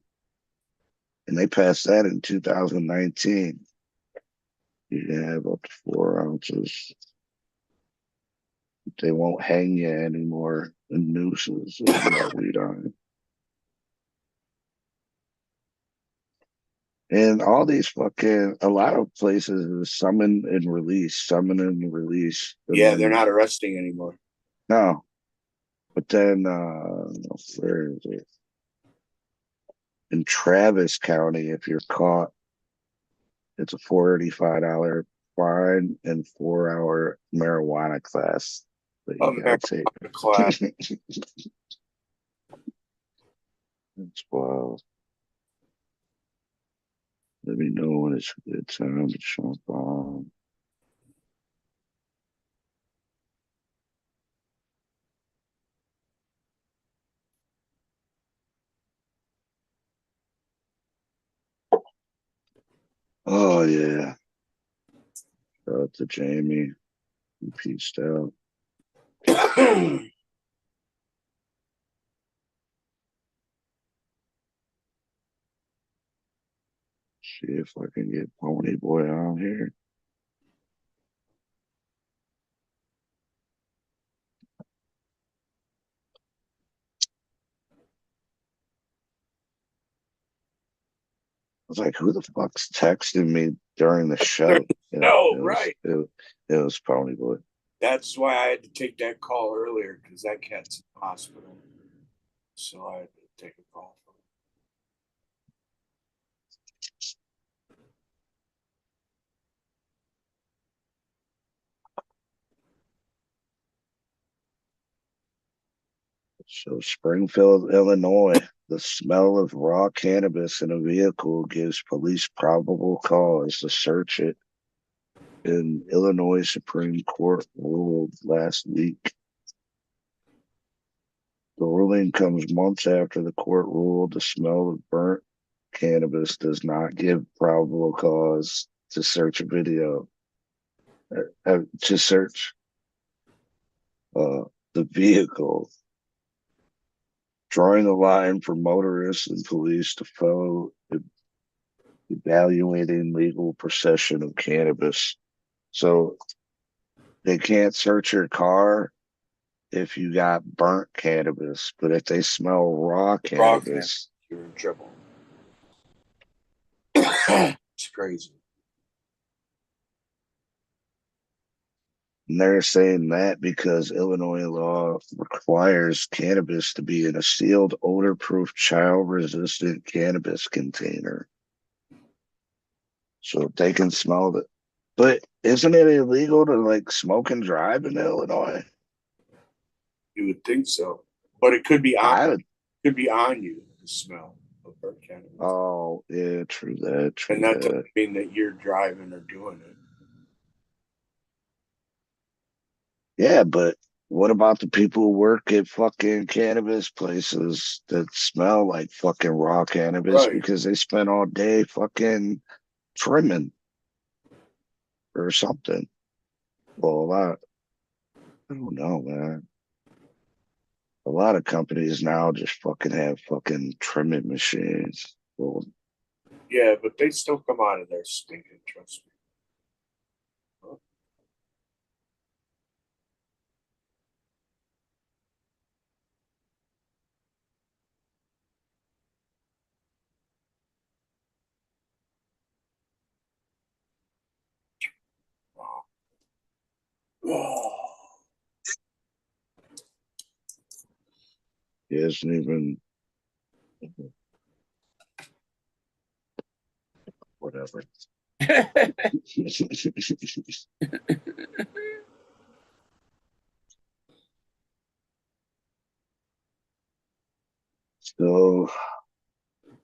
And they passed that in 2019. You can have up to 4 ounces. They won't hang you anymore. The nooses weed on it. And all these a lot of places is summon and release. Yeah, they're not arresting anymore. No. But then, where is it? In Travis County, if you're caught, it's a $485 fine and 4-hour marijuana class. Marijuana class. That's wild. Let me know when it's a good time to jump on. Oh yeah. Shout out to Jamie. He peaced out. See if I can get Pony Boy on here. I was like, who the fuck's texting me during the show? Right. It was Pony Boy. That's why I had to take that call earlier, because that cat's in the hospital. So I had to take a call from him. So Springfield, Illinois, the smell of raw cannabis in a vehicle gives police probable cause to search it. In Illinois Supreme Court ruled last week. The ruling comes months after the court ruled the smell of burnt cannabis does not give probable cause to search a video. To search the vehicle, drawing the line for motorists and police to follow evaluating legal possession of cannabis. So they can't search your car if you got burnt cannabis, but if they smell raw cannabis, you're in trouble. It's crazy. and they're saying that because Illinois law requires cannabis to be in a sealed, odor-proof, child-resistant cannabis container. So they can smell it. But isn't it illegal to like smoke and drive in Illinois? You would think so, but it could be on. Could be on you. The smell of burnt cannabis. Oh, yeah, true that. True And that that. doesn't mean that you're driving or doing it. Yeah, but what about the people who work at fucking cannabis places that smell like fucking raw cannabis Right. because they spend all day fucking trimming or something? Well, I don't know, man. A lot of companies now just fucking have fucking trimming machines. Well, Yeah, but they still come out of there stinking. Trust me. it isn't even whatever. So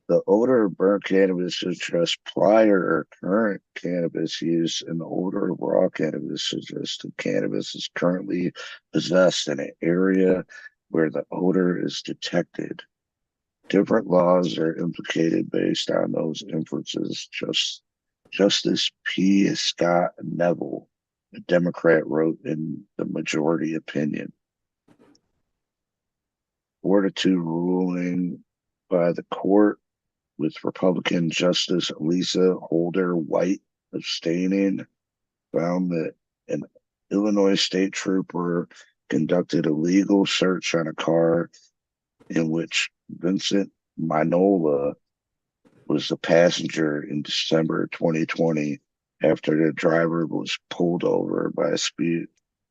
the odor of burnt cannabis suggests prior or current cannabis use, and the odor of raw cannabis suggests that cannabis is currently possessed in an area where the odor is detected. Different laws are implicated based on those inferences. Justice P. Scott Neville, a Democrat, wrote in the majority opinion. 4-2 ruling by the court, with Republican Justice Lisa Holder White abstaining, found that an Illinois state trooper conducted a legal search on a car in which Vincent Minola was the passenger in December 2020 after the driver was pulled over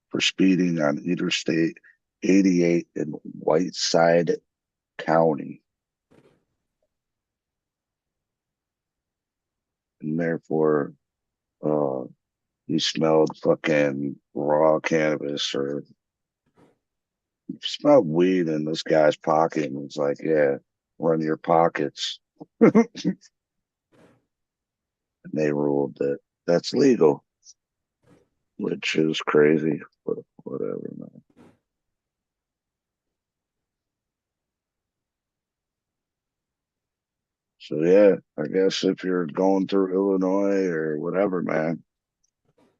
for speeding on Interstate 88 in Whiteside County. And therefore, he smelled fucking raw cannabis, or he smelled weed in this guy's pocket, and it's like, yeah, run your pockets. And they ruled that that's legal, which is crazy, but whatever, man. So yeah, I guess if you're going through Illinois or whatever, man,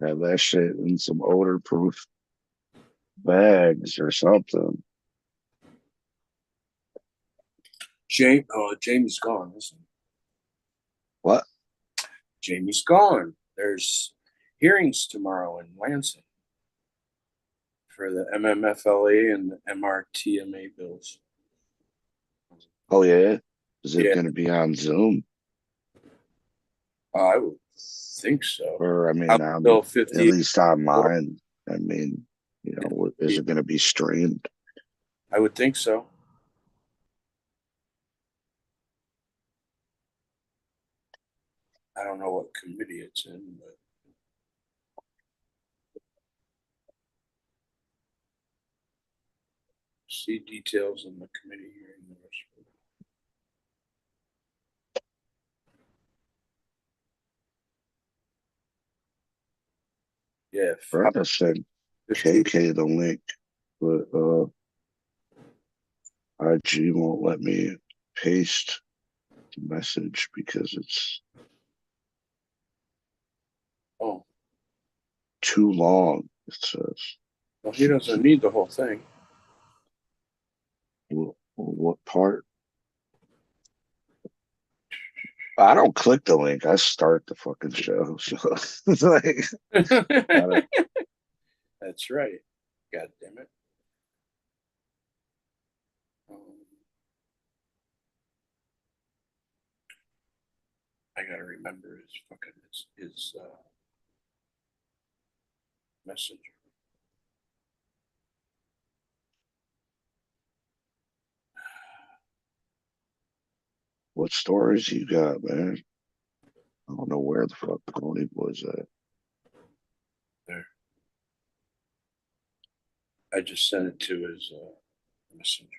have that shit in some odor-proof bags or something. Jamie's gone, isn't he? What? Jamie's gone. There's hearings tomorrow in Lansing for the MMFLA and the MRTMA bills. Oh yeah, is it Yeah. going to be on Zoom? I would think so. Or I mean, Bill at 50. least on mine. I mean, you know, is it going to be streamed? I would think so. I don't know what committee it's in, but See details in the committee hearing. Yeah, Brenda sent KK the link, but IG won't let me paste the message because it's too long. It says. Well, he doesn't need the whole thing. What part? I don't click the link. I start the fucking show. So it's like, that's right. God damn it. I gotta remember his fucking his messenger. what stories you got, man? I don't know where the fuck Pony Boy's at. There. I just sent it to his messenger.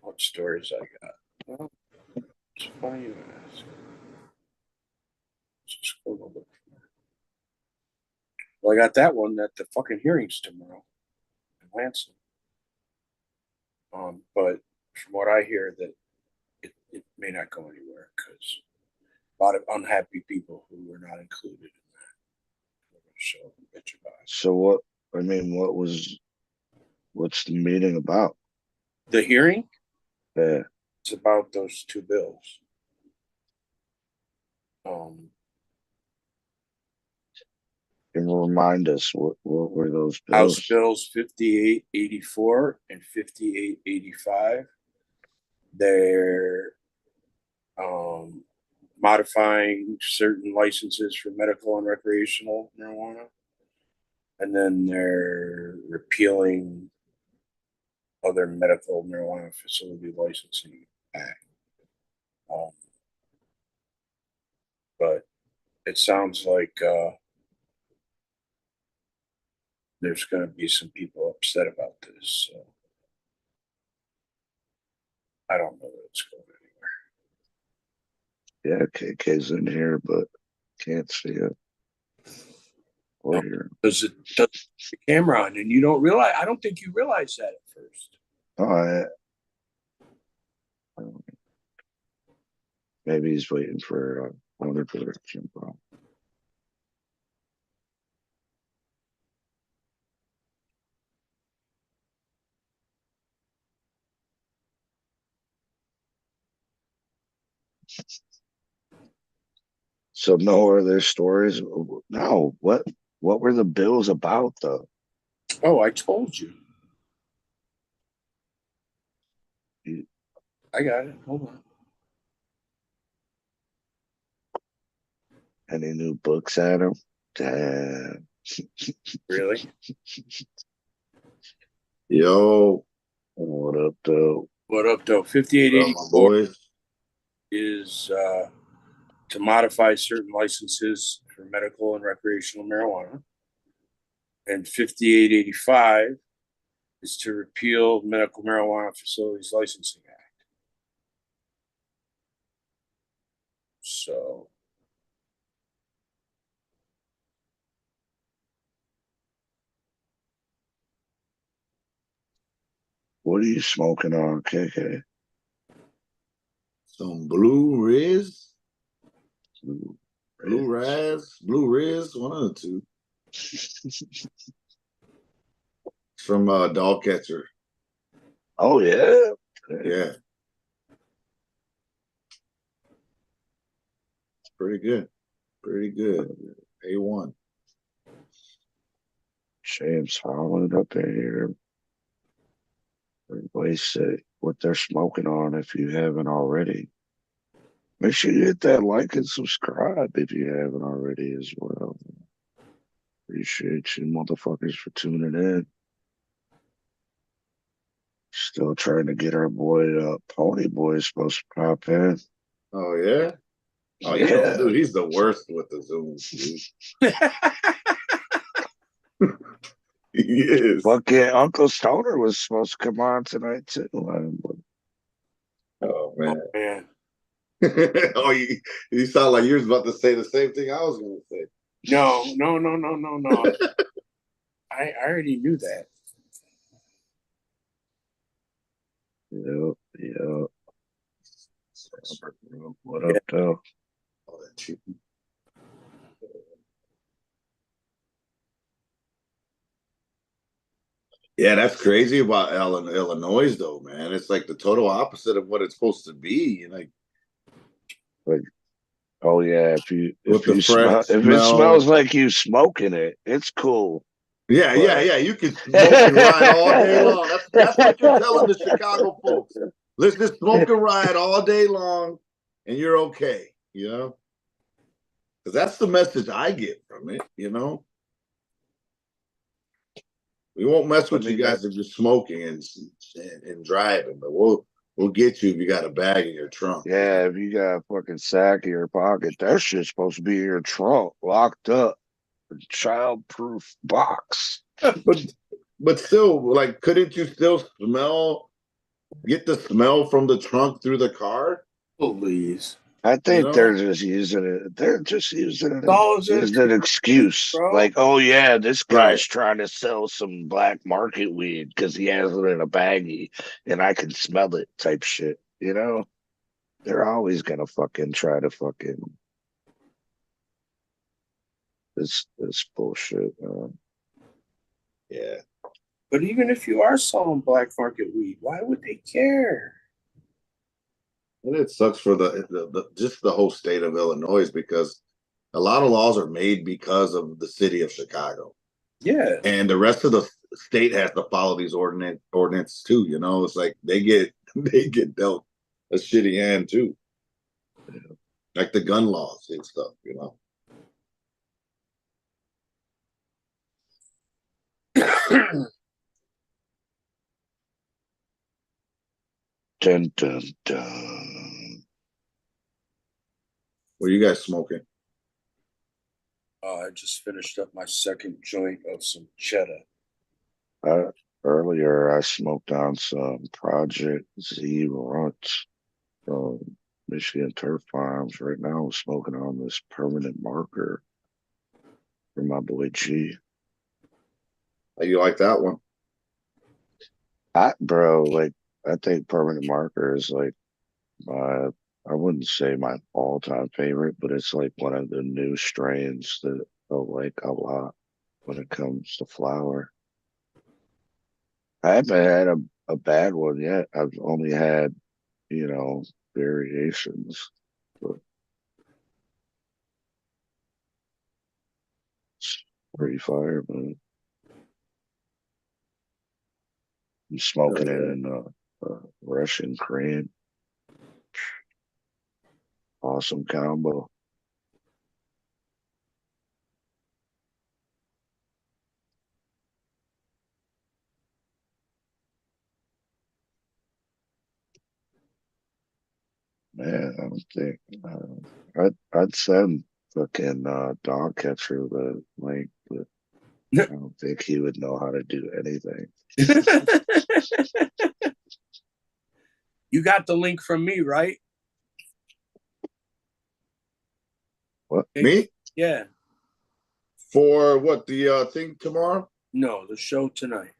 What stories I got? Well, it's funny you ask. Just go look for it. Well, I got that one at the fucking hearings tomorrow in Lansing. But from what I hear, that it may not go anywhere because a lot of unhappy people who were not included in that. We're going to show up and bitch about it. So what? I mean, what's the meeting about? The hearing? Yeah. It's about those two bills. Can you remind us what were those bills? House Bills 5884 and 5885. They're modifying certain licenses for medical and recreational marijuana. And then they're repealing other medical marijuana facility licensing act. But it sounds like there's going to be some people upset about this. So I don't know that it's going anywhere. Yeah, KK's in here, but can't see it. Or hear him. Does it the camera on, and you don't realize? I don't think you realize that at first. Oh, maybe he's waiting for another production problem. So no other stories? No. What were the bills about though? Oh, I told you. I got it. Hold on. Any new books, Adam? Damn. Really? Yo. What up, though? What up, though? 5884 is to modify certain licenses for medical and recreational marijuana. And 5885 is to repeal Medical Marijuana Facilities Licensing Act. So what are you smoking on, KK? Some Blue Riz. Blue Riz, one of the two. From Dog Catcher. Oh yeah. Yeah. It's pretty good. Pretty good. A1. James Holland up in here. Everybody say what they're smoking on if you haven't already. Make sure you hit that like and subscribe if you haven't already as well. Appreciate you motherfuckers for tuning in. Still trying to get our boy Pony Boy is supposed to pop in. Oh yeah? Oh yeah, dude, he's the worst with the Zooms, dude. He is. Fucking Uncle Stoner was supposed to come on tonight too. Oh man. Man. Oh, you sound like you was about to say the same thing I was gonna say. No. I already knew that. Yep. What up, though? Oh, that cheap. Yeah, that's crazy about Illinois, though, man. It's like the total opposite of what it's supposed to be. Like, oh yeah, if With the you fresh if it smell. smells like you smoking it, it's cool. Yeah. You can smoke and ride all day long. That's what you're telling the Chicago folks. Let's just smoke and ride all day long, and you're okay. Because that's the message I get from it. We won't mess with you guys if you're smoking and driving, but we'll get you if you got a bag in your trunk. Yeah, if you got a fucking sack in your pocket, that shit's supposed to be in your trunk, locked up, a child-proof box. But still, like, couldn't you still get the smell from the trunk through the car? Please. I think they're just using it. They're just using it as an excuse. Bro. Like, oh yeah, this guy's trying to sell some black market weed because he has it in a baggie and I can smell it type shit. They're always gonna fucking try to fucking this bullshit. Yeah. But even if you are selling black market weed, why would they care? And it sucks for just the whole state of Illinois because a lot of laws are made because of the city of Chicago. Yeah. And the rest of the state has to follow these ordinances too. It's like they get dealt a shitty hand too. Like the gun laws and stuff, Dun dun dun. What are you guys smoking? I just finished up my second joint of some cheddar. Earlier, I smoked on some Project Z Runt from Michigan Turf Farms. Right now, I'm smoking on this permanent marker from my boy G. How you like that one? I think permanent marker is like I wouldn't say my all-time favorite, but it's like one of the new strains that I like a lot when it comes to flower. I haven't had a bad one yet. I've only had, variations. But it's pretty fire, man. I'm smoking it in Russian cream. Awesome combo. Man, I don't think I'd send fucking dog catcher the link, but I don't think he would know how to do anything. You got the link from me, right? What? Me? Yeah. For what, the thing tomorrow? No, the show tonight.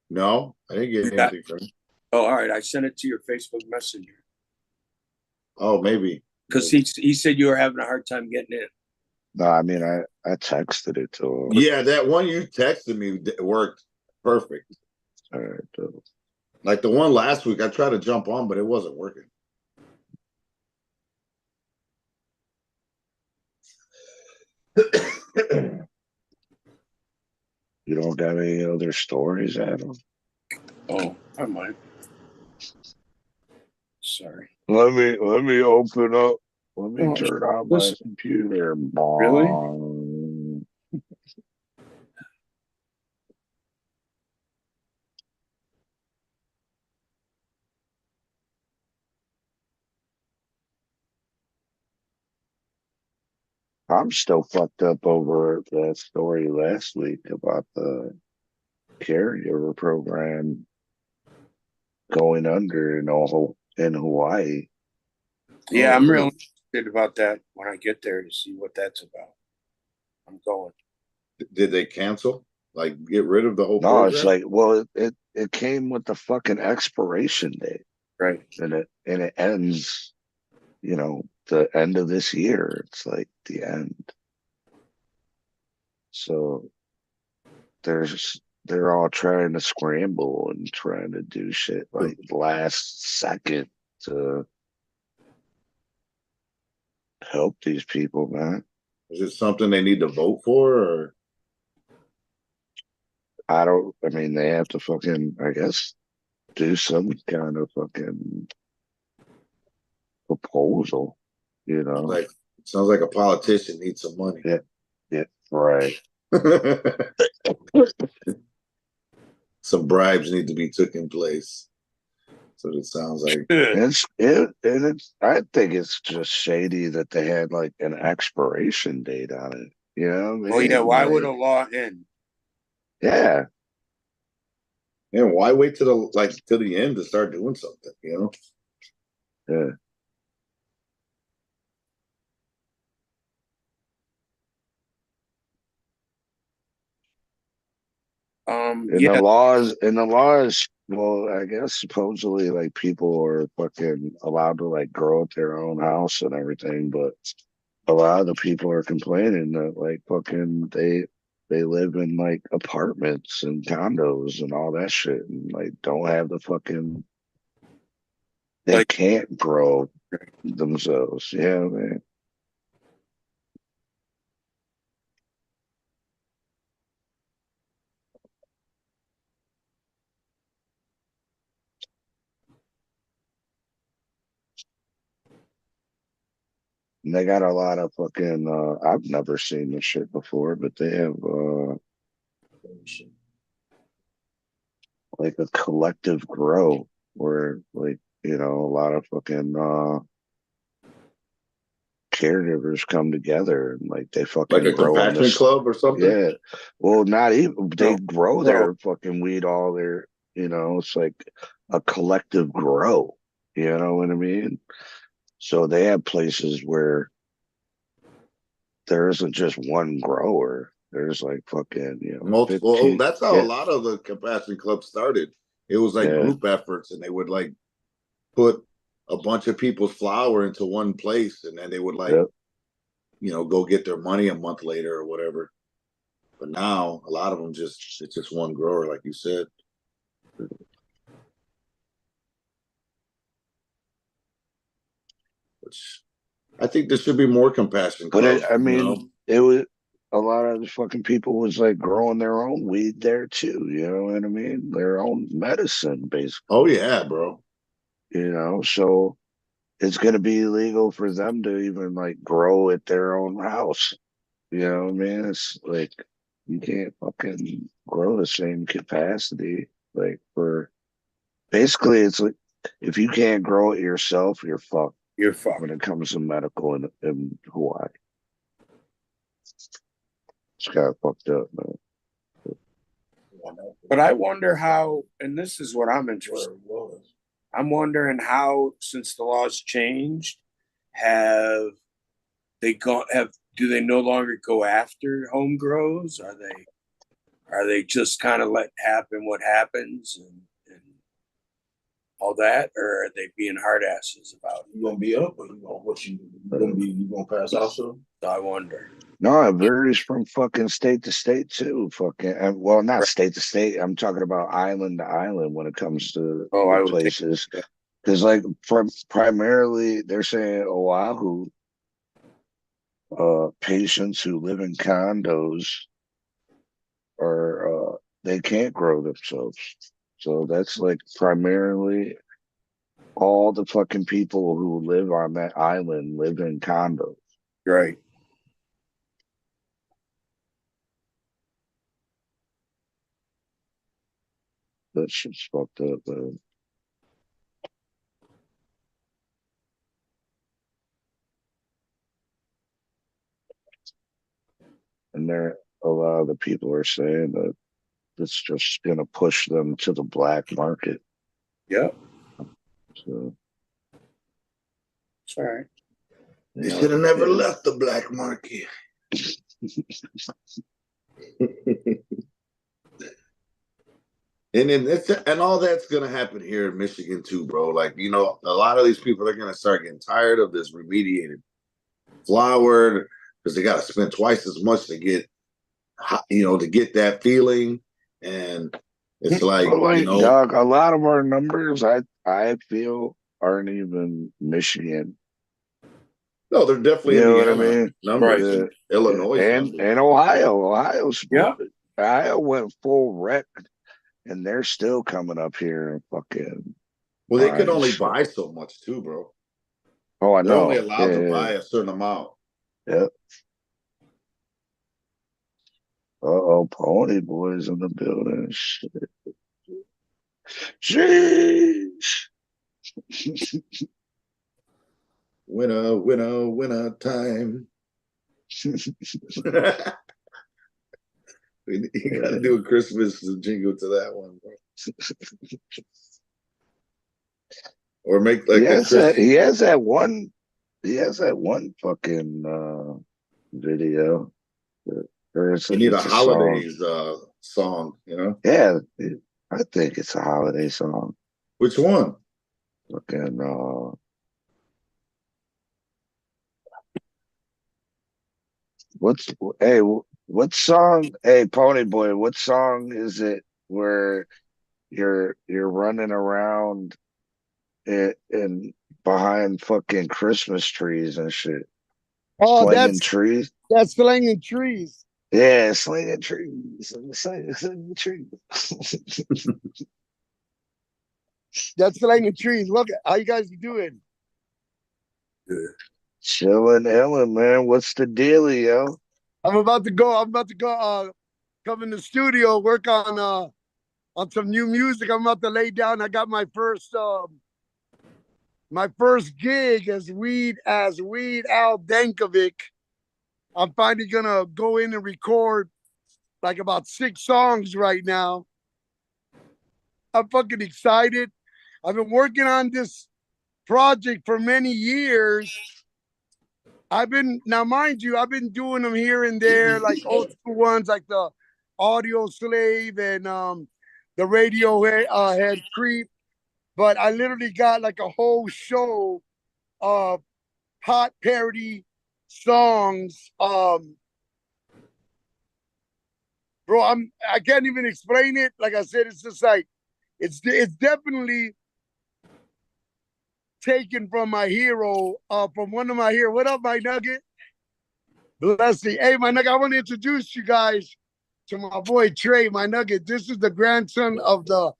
No, I didn't get anything from you. Oh, all right. I sent it to your Facebook Messenger. Oh, maybe. Because he said you were having a hard time getting in. No, I mean, I texted it to him. Yeah, that one you texted me worked perfect. All right. Like the one last week, I tried to jump on, but it wasn't working. You don't got any other stories, Adam? Oh, I might. Sorry. Let me open up. Let me turn on my computer. Really? I'm still fucked up over that story last week about the caregiver program going under in Hawaii. Yeah, I'm real interested about that when I get there to see what that's about. I'm going. Did they cancel? Like get rid of the whole No, program? it's like, well, it came with the fucking expiration date. Right. And it ends, the end of this year. It's like the end. So they're all trying to scramble and trying to do shit like last second to help these people, man. Is it something they need to vote for, or I mean, they have to fucking, I guess, do some kind of fucking proposal, like sounds like a politician needs some money. Yeah, right. Some bribes need to be taken place. So it sounds like I think it's just shady that they had like an expiration date on it. You know what I mean? Oh yeah, why would a law end? Yeah. Yeah, why wait till the end to start doing something, Yeah. Yeah. The laws, well, I guess supposedly like people are fucking allowed to like grow at their own house and everything, but a lot of the people are complaining that like fucking they live in like apartments and condos and all that shit and like don't have the fucking they can't grow themselves. Yeah, man. And they got a lot of fucking I've never seen this shit before, but they have like a collective grow where like, a lot of fucking caregivers come together and like they fucking like a grow compassion club or something. Yeah. Well, not even they grow their fucking weed all their, it's like a collective grow. You know what I mean? So they have places where there isn't just one grower. There's like fucking, Multiple. 15, That's how a lot of the compassion clubs started. It was like group efforts, and they would like put a bunch of people's flower into one place, and then they would like, go get their money a month later or whatever. But now a lot of them it's just one grower, like you said. Which I think there should be more compassion clubs. But it was a lot of the fucking people was like growing their own weed there too. You know what I mean? Their own medicine, basically. Oh yeah, bro. So it's gonna be illegal for them to even like grow at their own house. You know what I mean? It's like you can't fucking grow the same capacity. Like basically, it's like if you can't grow it yourself, you're fucked. You're fucked when it comes to medical in Hawaii. It's kind of fucked up, man. But I wonder how, and this is what I'm interested in. I'm wondering how, since the laws changed, do they no longer go after home grows? Are they just kind of let happen what happens and all that, or are they being hard asses about it? You gonna be up, or you gonna pass out soon? I wonder. No, it varies from fucking state to state too. Well, not state to state. I'm talking about island to island when it comes to places. Because like primarily they're saying Oahu, patients who live in condos are they can't grow themselves. So that's like primarily all the fucking people who live on that island live in condos. Right. That shit's fucked up, man. And a lot of the people are saying that it's just going to push them to the black market. Yeah. So it's all right. They should have never left the black market. And then and all that's gonna happen here in Michigan too, bro. Like, you know, a lot of these people are gonna start getting tired of this remediated flour because they gotta spend twice as much to get, you know, to get that feeling. And it's like, you know, Doc, a lot of our numbers, I feel, aren't even Michigan. No, they're definitely, you know Indiana what I mean? Numbers, Illinois, and Ohio. Yeah. Ohio went full wreck, and they're still coming up here and fucking. Well, they could only buy so much too, bro. Oh, I know. They're only allowed to buy a certain amount. Yep. Uh-oh, Pony Boy's in the building. Shit. Jeez. Winner time. You gotta do a Christmas jingle to that one, bro. Or make like he has that one fucking video. You need a holidays song, you know? Yeah, I think it's a holiday song. Which one? Fucking what song? Hey, Pony Boy, what song is it where you're running around and behind fucking Christmas trees and shit? Oh, slinging trees. That's slinging trees. Yeah, slinging trees. Slinging trees. That's slinging trees. Look, how you guys doing? Good. Chilling, Ellen, man. What's the dealio, yo? I'm about to go. Come in the studio, work on some new music. I'm about to lay down. I got my first gig as Weed Al Dankovic. I'm finally gonna go in and record like about 6 songs right now. I'm fucking excited. I've been working on this project for many years. Now mind you, I've been doing them here and there, like old school ones like the Audio Slave and the Radiohead Creep. But I literally got like a whole show of hot parody songs. Bro, I can't even explain it. Like I said, it's just like it's definitely taken from my hero, from one of my heroes. What up, my nugget? Bless you. Hey, my nugget, I want to introduce you guys to my boy Trey, my nugget. This is the grandson of the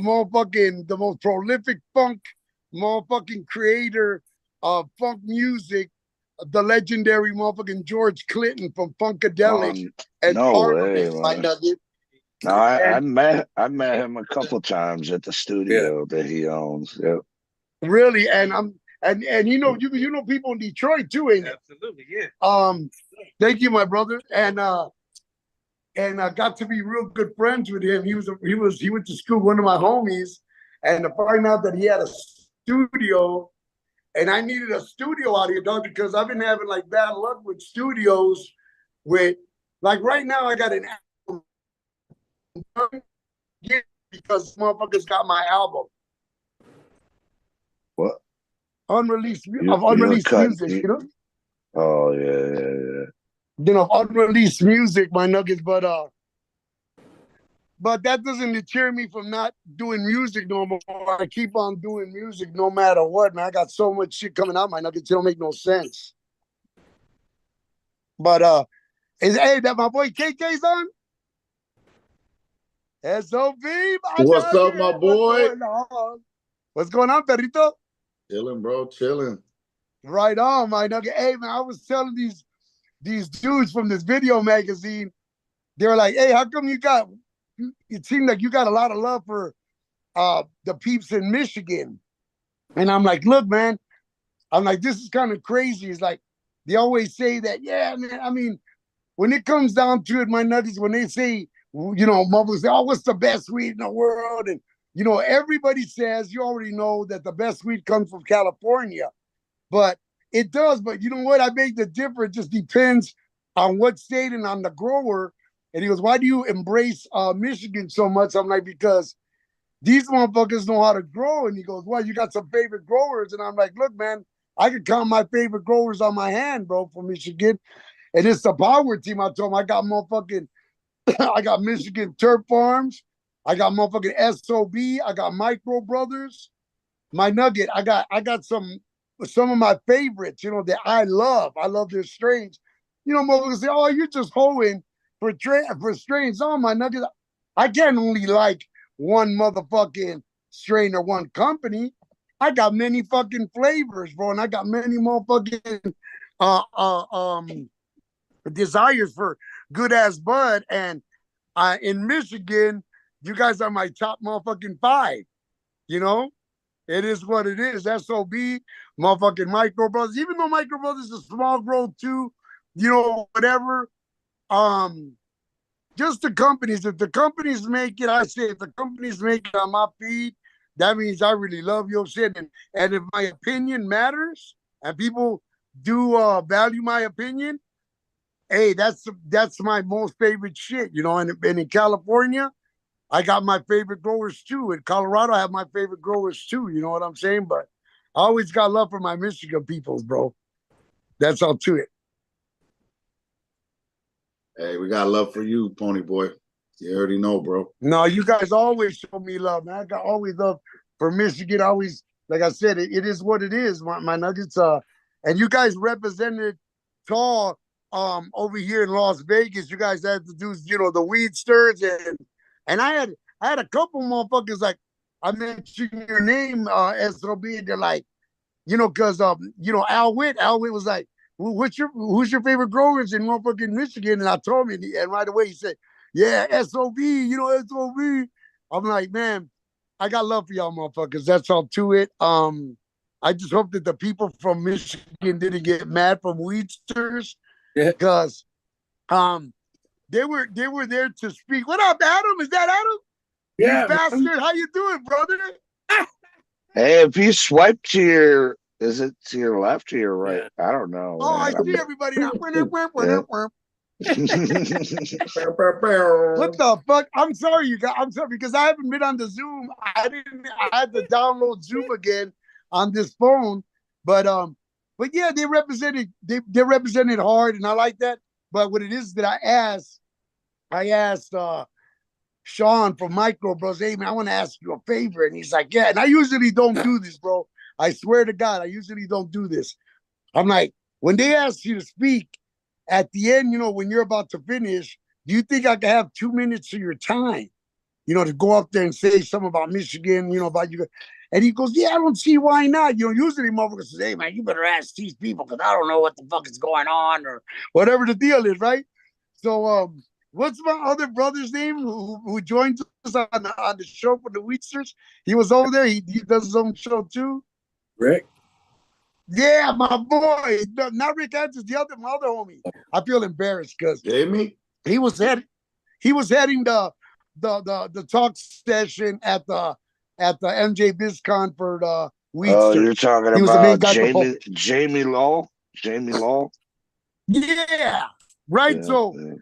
most prolific funk motherfucking creator of funk music, the legendary motherfucking George Clinton from Funkadelic. No way, my nugget. No, I met him a couple times at the studio that he owns. Yep. Really, and you know people in Detroit too, ain't it? Absolutely, yeah. Thank you, my brother, and I got to be real good friends with him. He went to school with one of my homies, and to find out that he had a studio, and I needed a studio out here, dog, because I've been having like bad luck with studios. With like right now, I got an album because motherfuckers got my album. What? Unreleased music, you know? Oh yeah. You know, unreleased music, my nuggets, but that doesn't deter me from not doing music no more. I keep on doing music no matter what, man. I got so much shit coming out, my nuggets, it don't make no sense. But that my boy KK's on? SOB, what's up, my boy? What's going on, perrito? Chilling, bro, chilling. Right on, my nugget. Hey, man, I was telling these dudes from this video magazine, they were like, hey, how come it seemed like you got a lot of love for the peeps in Michigan? And I'm like, look, man, this is kind of crazy. It's like, they always say that, yeah, man, I mean, when it comes down to it, my nuggies, when they say, you know, motherfuckers say, oh, what's the best weed in the world? And, you know, everybody says, you already know that the best weed comes from California. But it does. But you know what? I make the difference. It just depends on what state and on the grower. And he goes, why do you embrace Michigan so much? I'm like, because these motherfuckers know how to grow. And he goes, well, you got some favorite growers. And I'm like, look, man, I can count my favorite growers on my hand, bro, from Michigan. And it's the power team. I told him I got motherfucking, I got Michigan Turf Farms. I got motherfucking SOB. I got Micro Brothers. My Nugget, I got some of my favorites, you know, that I love. I love their strains. You know, motherfuckers say, oh, you're just hoeing for strains. Oh, my Nugget, I can't only like one motherfucking strain or one company. I got many fucking flavors, bro, and I got many motherfucking desires for good ass bud. And in Michigan, you guys are my top motherfucking 5. You know, it is what it is. SOB, motherfucking Micro Brothers. Even though Micro Brothers is a small growth too, you know, whatever. Just the companies. If the companies make it, I say if the companies make it on my feed, that means I really love your shit. And if my opinion matters and people do value my opinion, hey, that's my most favorite shit, you know. And in California, I got my favorite growers too. In Colorado, I have my favorite growers too. You know what I'm saying? But I always got love for my Michigan peoples, bro. That's all to it. Hey, we got love for you, Pony Boy. You already know, bro. No, you guys always show me love, man. I got always love for Michigan. Always, like I said, it is what it is. My Nuggets, and you guys represented tall over here in Las Vegas. You guys had to do, you know, the weed stirs, and I had a couple motherfuckers, like, I mentioned your name, SOB, and they're like, you know, because you know, Al Witt was like, who's your favorite growers in motherfucking Michigan? And I told him, and right away he said, yeah, SOB, you know, SOB. I'm like, man, I got love for y'all motherfuckers. That's all to it. I just hope that the people from Michigan didn't get mad from Weedsters, because they were there to speak. What up, Adam? Is that Adam? Yeah, you bastard. How you doing, brother? Hey, if you swipe to your, is it to your left or your right? I don't know. Oh, man. I see everybody now. What the fuck? I'm sorry, you guys. I'm sorry because I haven't been on the Zoom. I had to download Zoom again on this phone. But yeah, they represented hard, and I like that. But what it is that I asked Sean from Micro Bros, hey man, I want to ask you a favor. And he's like, yeah. And I usually don't do this, bro. I swear to God, I usually don't do this. I'm like, when they ask you to speak at the end, you know, when you're about to finish, do you think I can have 2 minutes of your time, you know, to go up there and say something about Michigan, you know, about you? And he goes, yeah, I don't see why not. You know, usually motherfuckers say, hey man, you better ask these people because I don't know what the fuck is going on or whatever the deal is, right? So what's my other brother's name who joined us on the show for the Weedsters? He was over there. He does his own show too. Rick? Yeah, my boy. No, not Rick Andrews, my other homie. I feel embarrassed because Jamie? He was heading the talk session at the MJ BizCon for the Weedsters. Oh, you're talking about Jamie Law? Jamie Law? Yeah, right. Yeah, so yeah.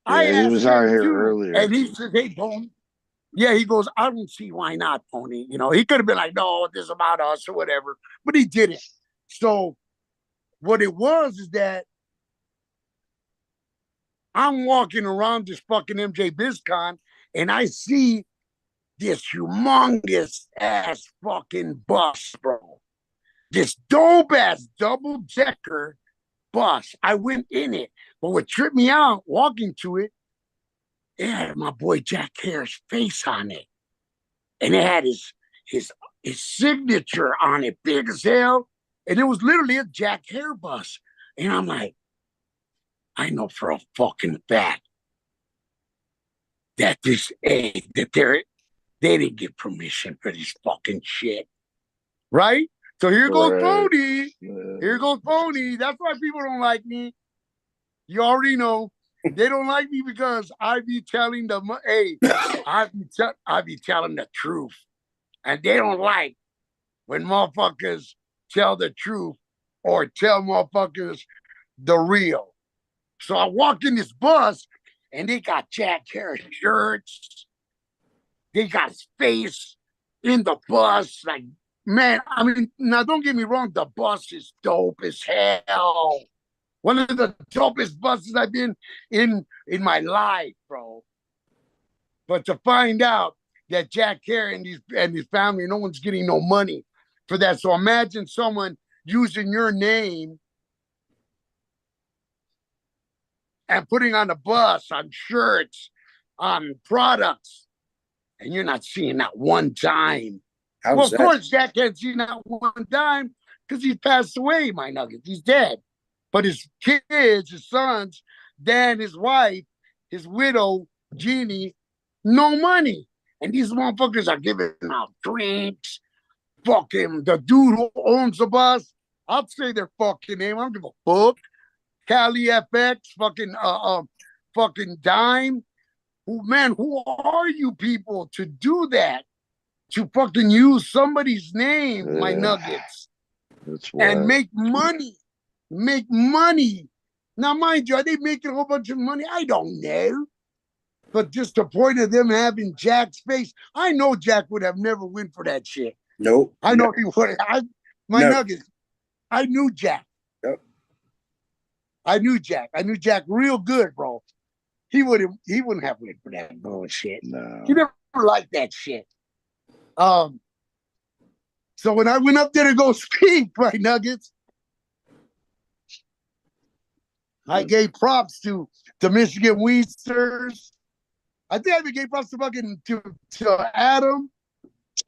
I he was out here earlier. And he said, hey, Pony. Yeah, he goes, I don't see why not, Pony. You know, he could have been like, no, this is about us or whatever, but he didn't. So what it was is that I'm walking around this fucking MJ BizCon and I see this humongous ass fucking bus, bro. This dope ass double decker bus. I went in it, but what tripped me out walking to it, it had my boy Jack Hare's face on it. And it had his signature on it, big as hell. And it was literally a Jack Hare bus. And I'm like, I know for a fucking fact that they didn't get permission for this fucking shit. Right? So here goes Pony. Here goes Pony. That's why people don't like me. You already know. They don't like me because I be telling them, hey, I be telling the truth. And they don't like when motherfuckers tell the truth or tell motherfuckers the real. So I walk in this bus and they got Jack Harris shirts. They got his face in the bus. Like, man, I mean, now don't get me wrong, the bus is dope as hell. One of the dopest buses I've been in my life, bro. But to find out that Jack Harris and his family, no one's getting no money for that. So imagine someone using your name and putting on a bus, on shirts, on products, and you're not seeing that one dime. Well, of course, Jack can't see that one dime because he's passed away, my nuggets. He's dead. But his kids, his sons, Dan, his wife, his widow, Jeannie, no money. And these motherfuckers are giving out drinks. Fucking the dude who owns the bus, I'll say their fucking name. I don't give a fuck. Cali FX, fucking Dime. Who are you people to do that? To fucking use somebody's name, my nuggets, and make money. Make money. Now, mind you, are they making a whole bunch of money? I don't know. But just the point of them having Jack's face, I know Jack would have never went for that shit. Nope. I know he would. Nuggets. I knew Jack. Yep. I knew Jack. I knew Jack real good, bro. He wouldn't have went for that bullshit. No. He never liked that shit. So when I went up there to go speak, my nuggets, I gave props to Michigan Weasters. I think I gave props to fucking to Adam.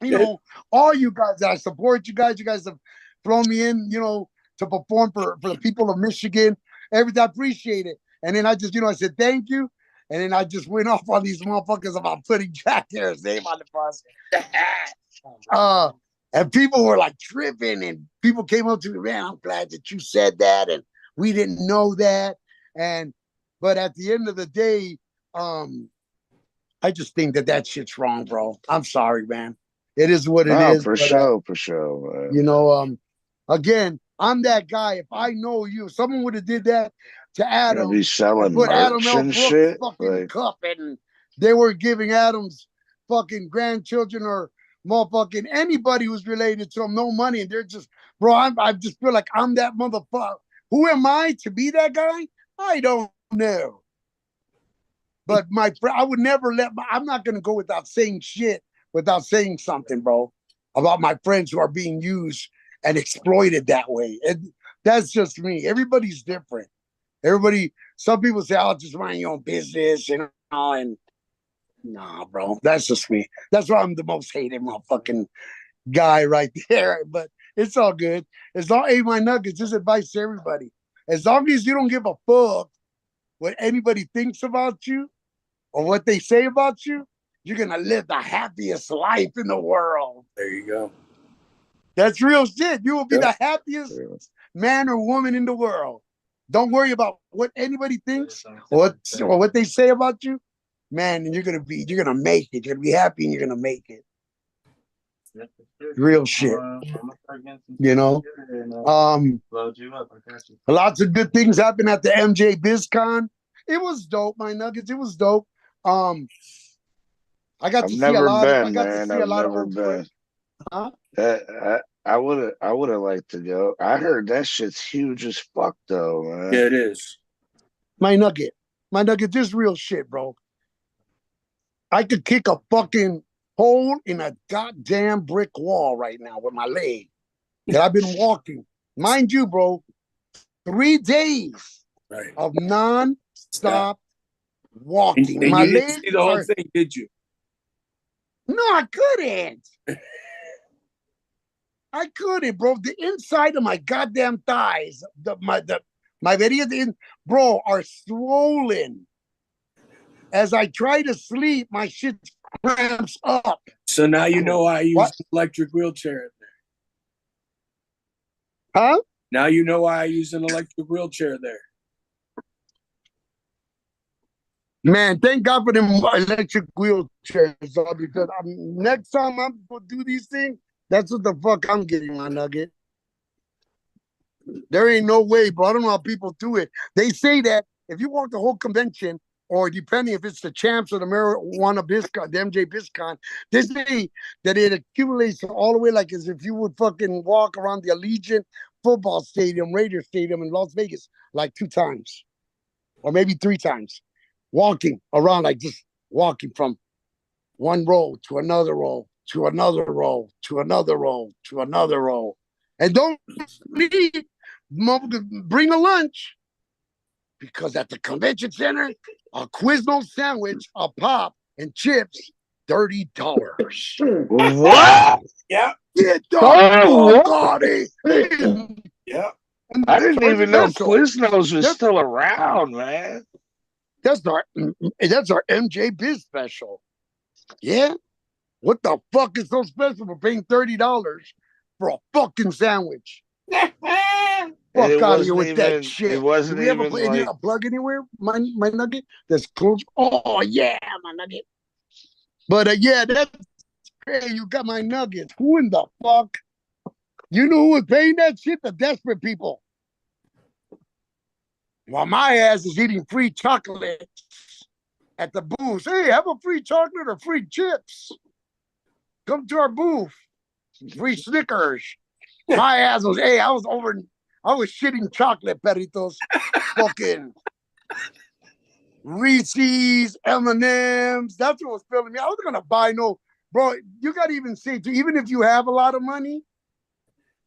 You know, all you guys that I support you guys. You guys have thrown me in, you know, to perform for the people of Michigan. Everything, I appreciate it. And then I just, I said thank you. And then I just went off on these motherfuckers about putting Jack Harris' name on the bus. And people were like tripping, and people came up to me, man, I'm glad that you said that, and we didn't know that. But at the end of the day, I just think that shit's wrong, bro. I'm sorry, man. It is what it is. For sure. Again, I'm that guy. If I know you, if someone would have did that to Adam, be selling put Adam merch L. and Brooks shit. fucking cup, and they were giving Adam's fucking grandchildren or motherfucking anybody who's related to him no money, and they're just, bro, I just feel like I'm that motherfucker. Who am I to be that guy? I don't know. But my friend, I would never I'm not going to go without saying shit, without saying something, bro, about my friends who are being used and exploited that way. And that's just me. Everybody's different. Some people say, oh, just mind your own business, and nah, bro, that's just me. That's why I'm the most hated motherfucking guy right there. But it's all good. As long, hey, my nuggets, this advice to everybody. As long as you don't give a fuck what anybody thinks about you or what they say about you, you're gonna live the happiest life in the world. There you go. That's real shit. You will be the happiest man or woman in the world. Don't worry about what anybody thinks or what they say about you. Man, and you're gonna make it. You're gonna be happy and you're gonna make it. Real shit. Lots of good things happened at the MJ BizCon. It was dope, my nuggets. It was dope. I got to see a lot of old friends. Huh? I would have liked to go. I heard that shit's huge as fuck though, man. Yeah, it is. My nugget, this is real shit, bro. I could kick a fucking hole in a goddamn brick wall right now with my leg that I've been walking. Mind you, bro, 3 days of non-stop walking. And my you didn't legs see the whole thing, did you? No, I couldn't. I couldn't, bro. The inside of my goddamn thighs, my veins, bro, are swollen. As I try to sleep, my shit cramps up. So now you know why I use an electric wheelchair in there. Huh? Now you know why I use an electric wheelchair there. Man, thank God for them electric wheelchairs, dog, because next time I'm going to do these things, that's what the fuck I'm getting, my nugget. There ain't no way, bro. I don't know how people do it. They say that if you walk the whole convention, or depending if it's the champs or the marijuana BizCon, the MJ BizCon, they say that it accumulates all the way like as if you would fucking walk around the Allegiant football stadium, Raider Stadium in Las Vegas like 2 times or maybe 3 times. Walking around, like just walking from one row to another row, to another row, to another row, to another row. And don't leave, bring a lunch. Because at the convention center, a Quiznos sandwich, a pop, and chips, $30. What? Yeah. Get the Oh, fuck out of here. Yeah. I didn't even know Special. Quiznos was still around, man. That's our MJ Biz special. Yeah? What the fuck is so special for paying $30 for a fucking sandwich? Fuck out of here with that shit. It wasn't Do we ever even like a plug anywhere, my nugget? That's close. Oh yeah, my nugget. But yeah, that's crazy. You got my nuggets. Who in the fuck? You know who was paying that shit? The desperate people. While my ass is eating free chocolates at the booth. Hey, have a free chocolate or free chips. Come to our booth. Free Snickers. My ass was, I was shitting chocolate, Perritos. Fucking Reese's, M&M's. That's what was filling me. I wasn't going to buy no, bro, you got to even say, too, even if you have a lot of money,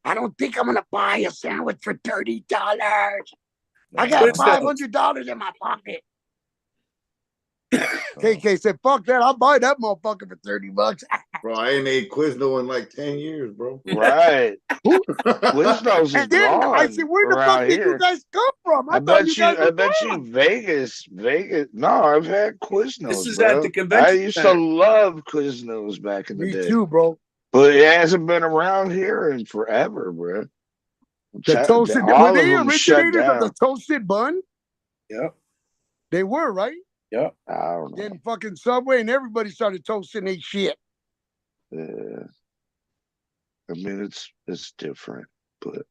I don't think I'm going to buy a sandwich for $30. I got $500 in my pocket. KK said, fuck that. I'll buy that motherfucker for $30. Bro, I ain't ate Quizno in like 10 years, bro. right. Quiznos is And then gone I said, where the fuck did you guys come from? I bet you Vegas. No, I've had Quiznos. This is bro. at the convention I used center. to love Quiznos back in the day. Me too, bro. But it hasn't been around here in forever, bro. The toasted, all were they of them shut originators of down. the toasted bun? Yep. They were, right? Yep. I don't know. Then fucking Subway and everybody started toasting their shit. Yeah. I mean, it's different, but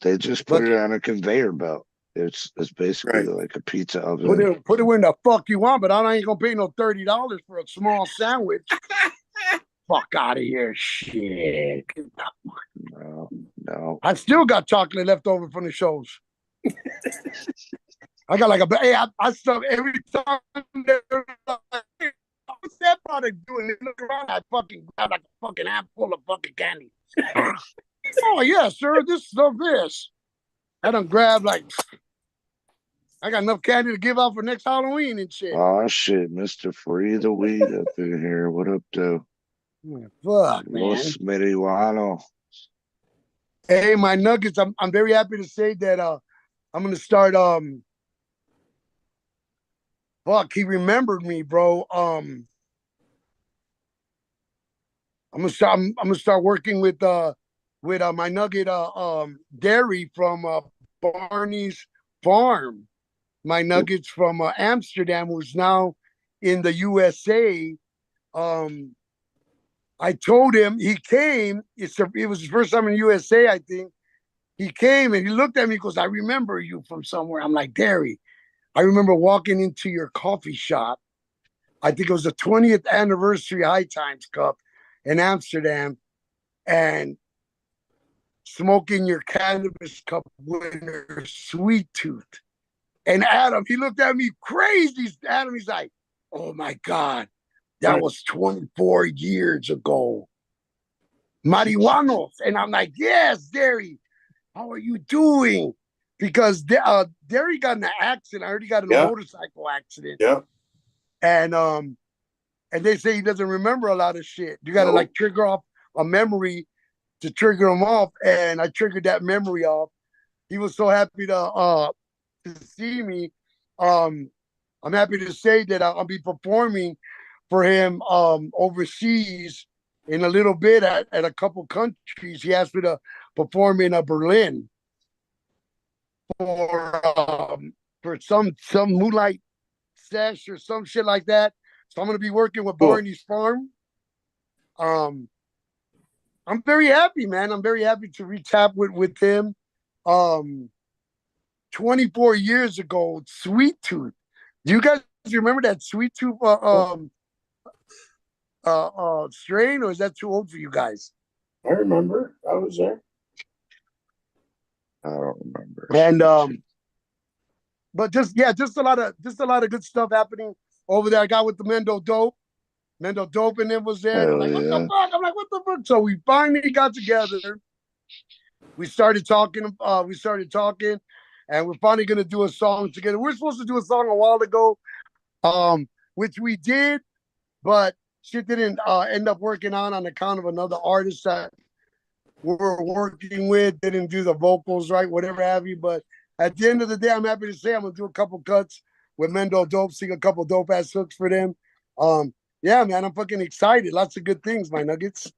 they just put it on a conveyor belt. It's basically like a pizza oven. Put it where the fuck you want, but I ain't gonna pay no $30 for a small sandwich. Fuck out of here, shit. No. I still got chocolate left over from the shows. I got like I stuff every time. What's that product doing? They look around, I fucking grab like a fucking handful of fucking candy. Oh yeah, sir, this stuff is. I done grab like, I got enough candy to give out for next Halloween and shit. Oh shit, Mr. Free the Weed up in here. What up, though? Fuck, man. Los Marihuanos. Hey, my nuggets, I'm very happy to say that I'm gonna start fuck, he remembered me, bro. I'm gonna start working with my nugget dairy from Barney's Farm. My nuggets from Amsterdam, who's now in the USA. I told him, he came, it was his first time in the USA, I think. He came and he looked at me, he goes, I remember you from somewhere. I'm like, Derry, I remember walking into your coffee shop. I think it was the 20th anniversary High Times Cup in Amsterdam, and smoking your cannabis cup winner, Sweet Tooth. And Adam, he looked at me crazy. Adam, he's like, oh my God, that was 24 years ago. Marihuanos. And I'm like, yes, Derry, how are you doing? Because Derry got in an accident. I heard he got in a motorcycle accident. Yeah. And they say he doesn't remember a lot of shit. You gotta like trigger off a memory to trigger him off. And I triggered that memory off. He was so happy to see me. I'm happy to say that I'll be performing for him overseas in a little bit at a couple countries. He asked me to perform in Berlin for some moonlight sesh or some shit like that. So I'm gonna be working with Cool. Barney's Farm. I'm very happy, man. I'm very happy to retap with him. 24 years ago, Sweet Tooth. Do you guys remember that Sweet Tooth strain, or is that too old for you guys? I remember. I was there. I don't remember. And but just a lot of good stuff happening over there. I got with the Mendo Dope. Mendo Dope and them was there. Hell Like, what yeah. the fuck? I'm like, what the fuck? So we finally got together. We started talking, and we're finally gonna do a song together. We're supposed to do a song a while ago, which we did, but shit didn't end up working out on account of another artist that we're working with, didn't do the vocals right, whatever have you. But at the end of the day, I'm happy to say I'm gonna do a couple cuts with Mendo Dope, sing a couple dope ass hooks for them. Yeah, man, I'm fucking excited. Lots of good things, my Nuggets.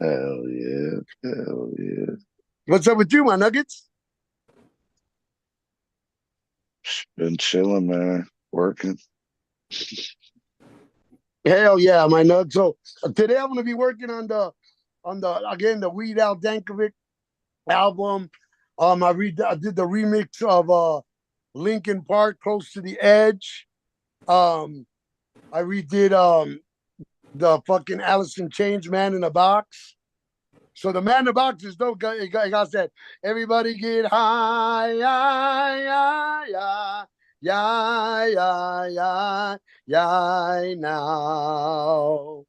Hell yeah. Hell yeah. What's up with you, my Nuggets? Been chilling, man. Working. Hell yeah, my Nugs. So today I'm gonna be working on the Weed Al Dankovic album. I did the remix of Linkin Park, Close to the Edge. I redid the fucking Alice in Chains, Man in a Box. So the Man in the Box is dope. It got that everybody get high, yeah, now.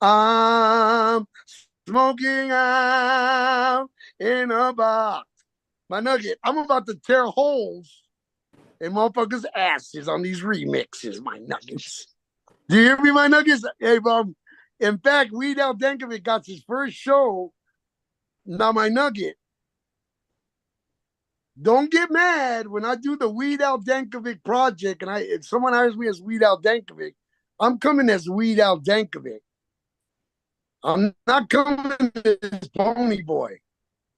I'm smoking out in a box. My Nugget, I'm about to tear holes in motherfuckers' asses on these remixes, my Nuggets. Do you hear me, my Nuggets? Hey, bro. In fact, Weed Al Dankovic got his first show. Now, my Nugget, don't get mad when I do the Weed Al Dankovic project and if someone hires me as Weed Al Dankovic, I'm coming as Weed Al Dankovic. I'm not coming as Pony Boy.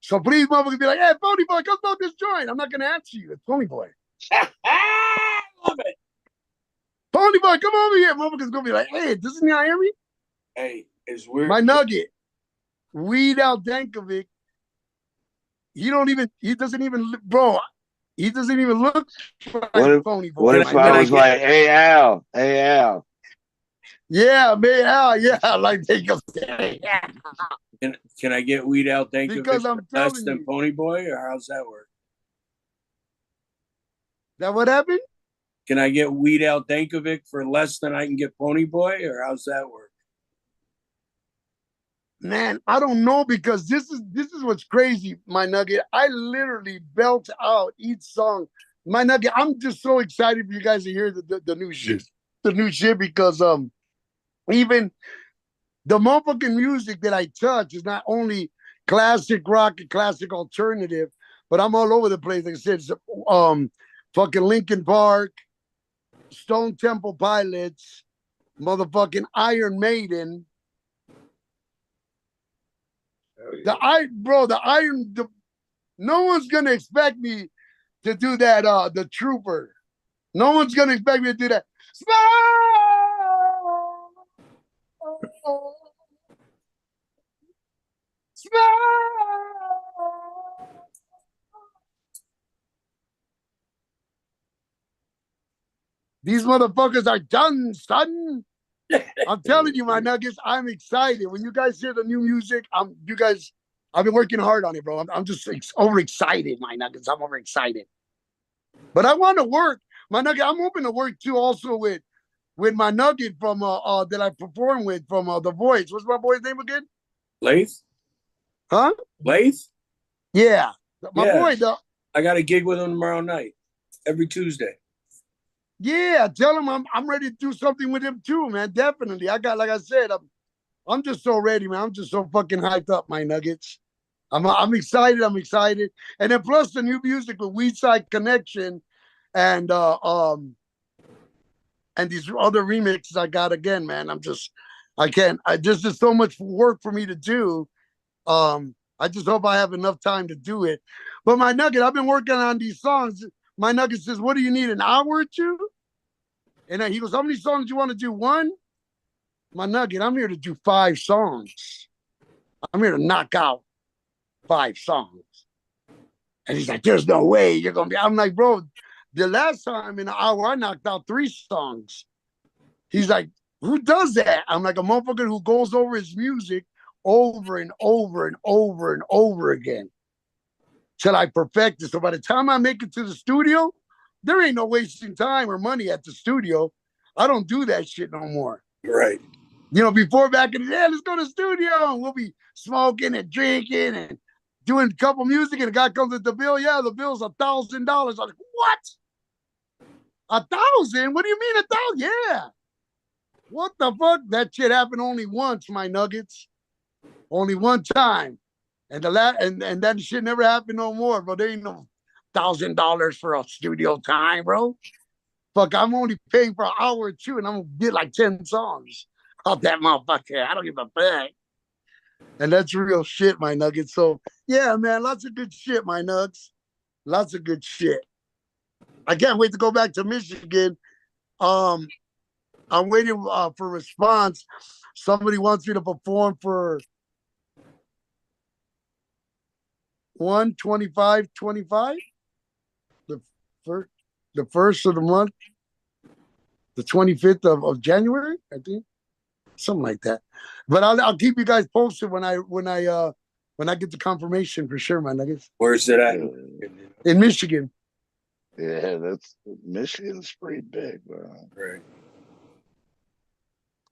So please, motherfuckers, be like, hey, Pony Boy, come smoke this joint. I'm not going to answer you. It's Pony Boy. Love it. Pony Boy, come over here. Motherfuckers going to be like, hey, doesn't he hear me? Hey, it's weird. My Nugget, Weed Al Dankovic, he doesn't even look like Pony Boy. What if I was like, hey, Al, hey, Al? Yeah, man, Al, yeah, like they go, hey, Al. Can I get Weed Al Dankovic Because I'm less telling than you. Pony Boy, or how's that work? That what happened? Can I get Weed Al Dankovic for less than I can get Pony Boy, or how's that work? Man, I don't know, because this is what's crazy, my Nugget. I literally belt out each song. My Nugget, I'm just so excited for you guys to hear the new shit. The new shit, because even the motherfucking music that I touch is not only classic rock and classic alternative, but I'm all over the place. Like I said, fucking Linkin Park, Stone Temple Pilots, motherfucking Iron Maiden. No one's gonna expect me to do that. The Trooper. No one's gonna expect me to do that. These motherfuckers are done, son. I'm telling you, my Nuggets, I'm excited. When you guys hear the new music, I've been working hard on it, bro. I'm just overexcited, my Nuggets. I'm overexcited. But I want to work. My Nugget, I'm hoping to work too also with my Nugget from that I perform with from The Voice. What's my boy's name again? Lath? Huh? Lath? Yeah. My boy, I got a gig with him tomorrow night, every Tuesday. Yeah, tell him I'm ready to do something with him too, man. Definitely. Like I said, I'm just so ready, man. I'm just so fucking hyped up, my Nuggets. I'm excited. I'm excited. And then plus the new music with Weedside Connection and these other remixes I got again, man. There's just so much work for me to do. I just hope I have enough time to do it. But my Nugget, I've been working on these songs. My Nugget says, what do you need, an hour or two? And then he goes, how many songs you want to do? One? My nugget, I'm here to do 5 songs. I'm here to knock out 5 songs. And he's like, there's no way you're going to be. I'm like, bro, the last time in an hour, I knocked out 3 songs. He's like, who does that? I'm like, a motherfucker who goes over his music over and over and over and over again till I perfect it. So by the time I make it to the studio, there ain't no wasting time or money at the studio. I don't do that shit no more. Right. You know, before back in the day, let's go to the studio and we'll be smoking and drinking and doing a couple music, and the guy comes with the bill. Yeah, the bill's $1,000. I'm like, what? 1,000? What do you mean 1,000? Yeah. What the fuck? That shit happened only once, my nuggets. Only one time. And and that shit never happened no more, bro. There ain't no $1,000 for a studio time, bro. Fuck, I'm only paying for an hour or 2, and I'm gonna get like 10 songs of that motherfucker. I don't give a fuck. And that's real shit, my nuggets. So yeah, man, lots of good shit, my nugs. Lots of good shit. I can't wait to go back to Michigan. I'm waiting for response. Somebody wants me to perform for 1/25/25. The first of the month, the 25th of January, I think, something like that. But I'll keep you guys posted when I get the confirmation for sure, my nuggets. Where's it at? In Michigan. Yeah, Michigan's pretty big, bro. Right.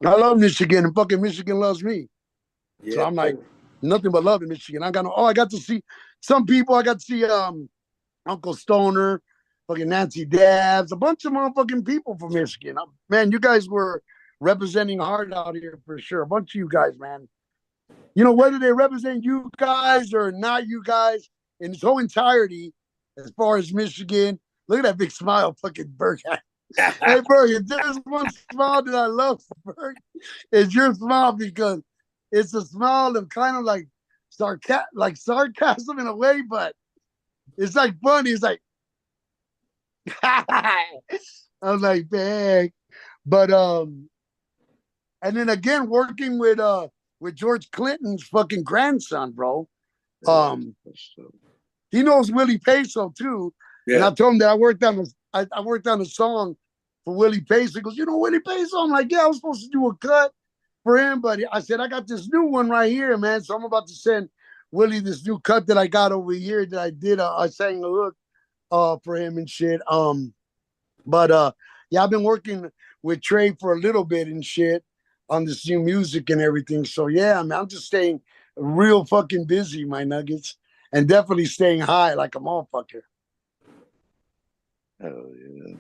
I love Michigan, and fucking Michigan loves me. Yeah. So I'm like, nothing but love in Michigan. I got to see some people. I got to see Uncle Stoner, fucking Nancy Dabbs, a bunch of motherfucking people from Michigan. Man, you guys were representing hard out here for sure. A bunch of you guys, man. You know, whether they represent you guys or not you guys in its whole entirety, as far as Michigan, look at that big smile fucking Berg had. Hey, Berg, if there's one smile that I love, Berg, it's your smile, because it's a smile of kind of like sarcasm in a way, but it's like funny. It's like, I'm like, man. But and then again, working with George Clinton's fucking grandson, bro. He knows Willie Peso too. Yeah. And I told him that I worked on a song for Willie Peso. He goes, you know Willie Peso? I'm like, yeah, I was supposed to do a cut for him, but I said, I got this new one right here, man. So I'm about to send Willie this new cut that I got over here that I did. I sang the hook for him and shit. But yeah, I've been working with Trey for a little bit and shit on this new music and everything. So yeah, man, I'm just staying real fucking busy, my nuggets, and definitely staying high like a motherfucker. Oh yeah.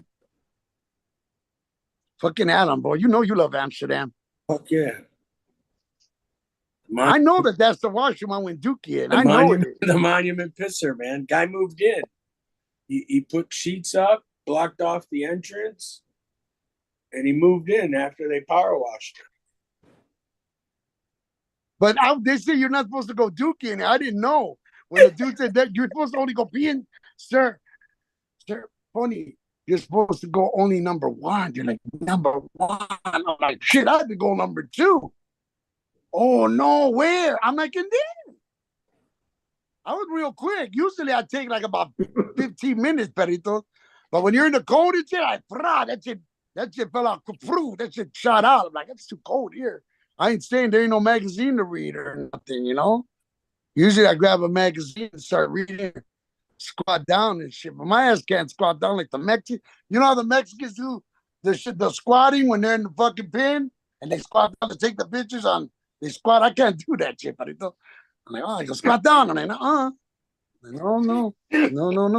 Fucking Adam, boy. You know you love Amsterdam. Fuck yeah. I know that's the washroom I went Dookie in. I know it is. The monument pisser, man. Guy moved in. He put sheets up, blocked off the entrance, and he moved in after they power washed him. But they say you're not supposed to go Dookie in. I didn't know. When the dude said that you're supposed to only go pee in, sir, funny. You're supposed to go only number 1. You're like, number 1. I'm like, shit, I had to go number 2. Oh, no, where? I'm like, and then I was real quick. Usually I take like about 15 minutes, Perito. But when you're in the cold and shit, that shit fell out. That shit shot out. I'm like, it's too cold here. I ain't staying. There ain't no magazine to read or nothing, you know? Usually I grab a magazine and start reading, squat down and shit. But my ass can't squat down like the Mexicans. You know how the Mexicans do the squatting when they're in the fucking pen and they squat down to take the pictures on. They squat. I can't do that shit, Perito. I'm like, oh, I can squat down. I'm like, no,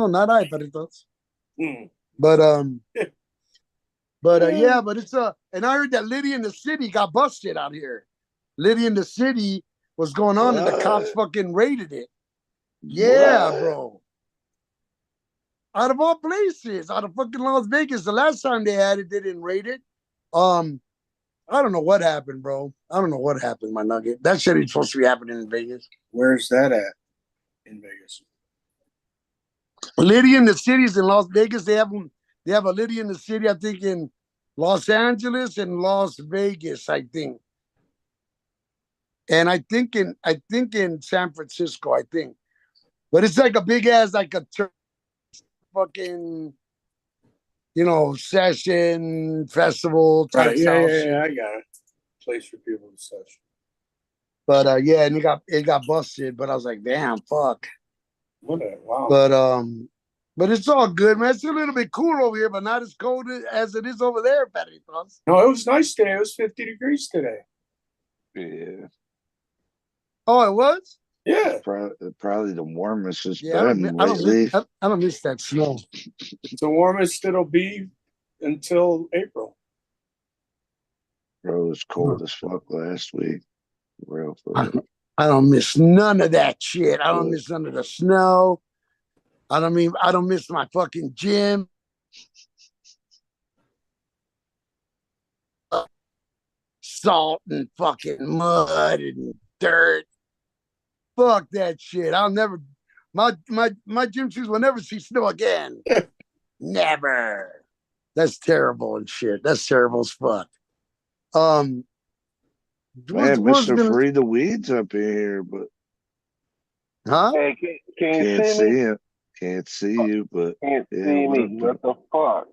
not I, Peritos. But yeah, but it's and I heard that Liddy in the City got busted out here. Liddy in the City was going on, and the cops fucking raided it. Yeah, bro. Out of all places, out of fucking Las Vegas. The last time they had it, they didn't raid it. I don't know what happened, bro. I don't know what happened, my nugget. That shit ain't supposed to be happening in Vegas. Where's that at in Vegas? Liddy in the City's in Las Vegas. They have a Liddy in the City, I think, in Los Angeles and Las Vegas, I think. And I think in San Francisco, I think. But it's like a big ass, like a fucking, session, festival type Right. Yeah, house. yeah, I got it. Place for people to sesh. But yeah, and it got busted. But I was like, damn, fuck. Wow. But it's all good, man. It's a little bit cool over here, but not as cold as it is over there, Perritos. No, it was nice today. It was 50 degrees today. Yeah. Oh, it was? Yeah. Probably the warmest it's Yeah, been lately. I don't miss that snow. It's the warmest it'll be until April. Bro, it was cold as fuck last week. Real fuck. I don't miss none of that shit. I don't miss none of the snow. I don't miss my fucking gym. Salt and fucking mud and dirt. Fuck that shit. I'll never my gym shoes will never see snow again. Never. That's terrible and shit. That's terrible as fuck. Man, Mr. Free the Weeds up in here, but Hey, can't see him. Can't see you, but can't see me. What the fuck?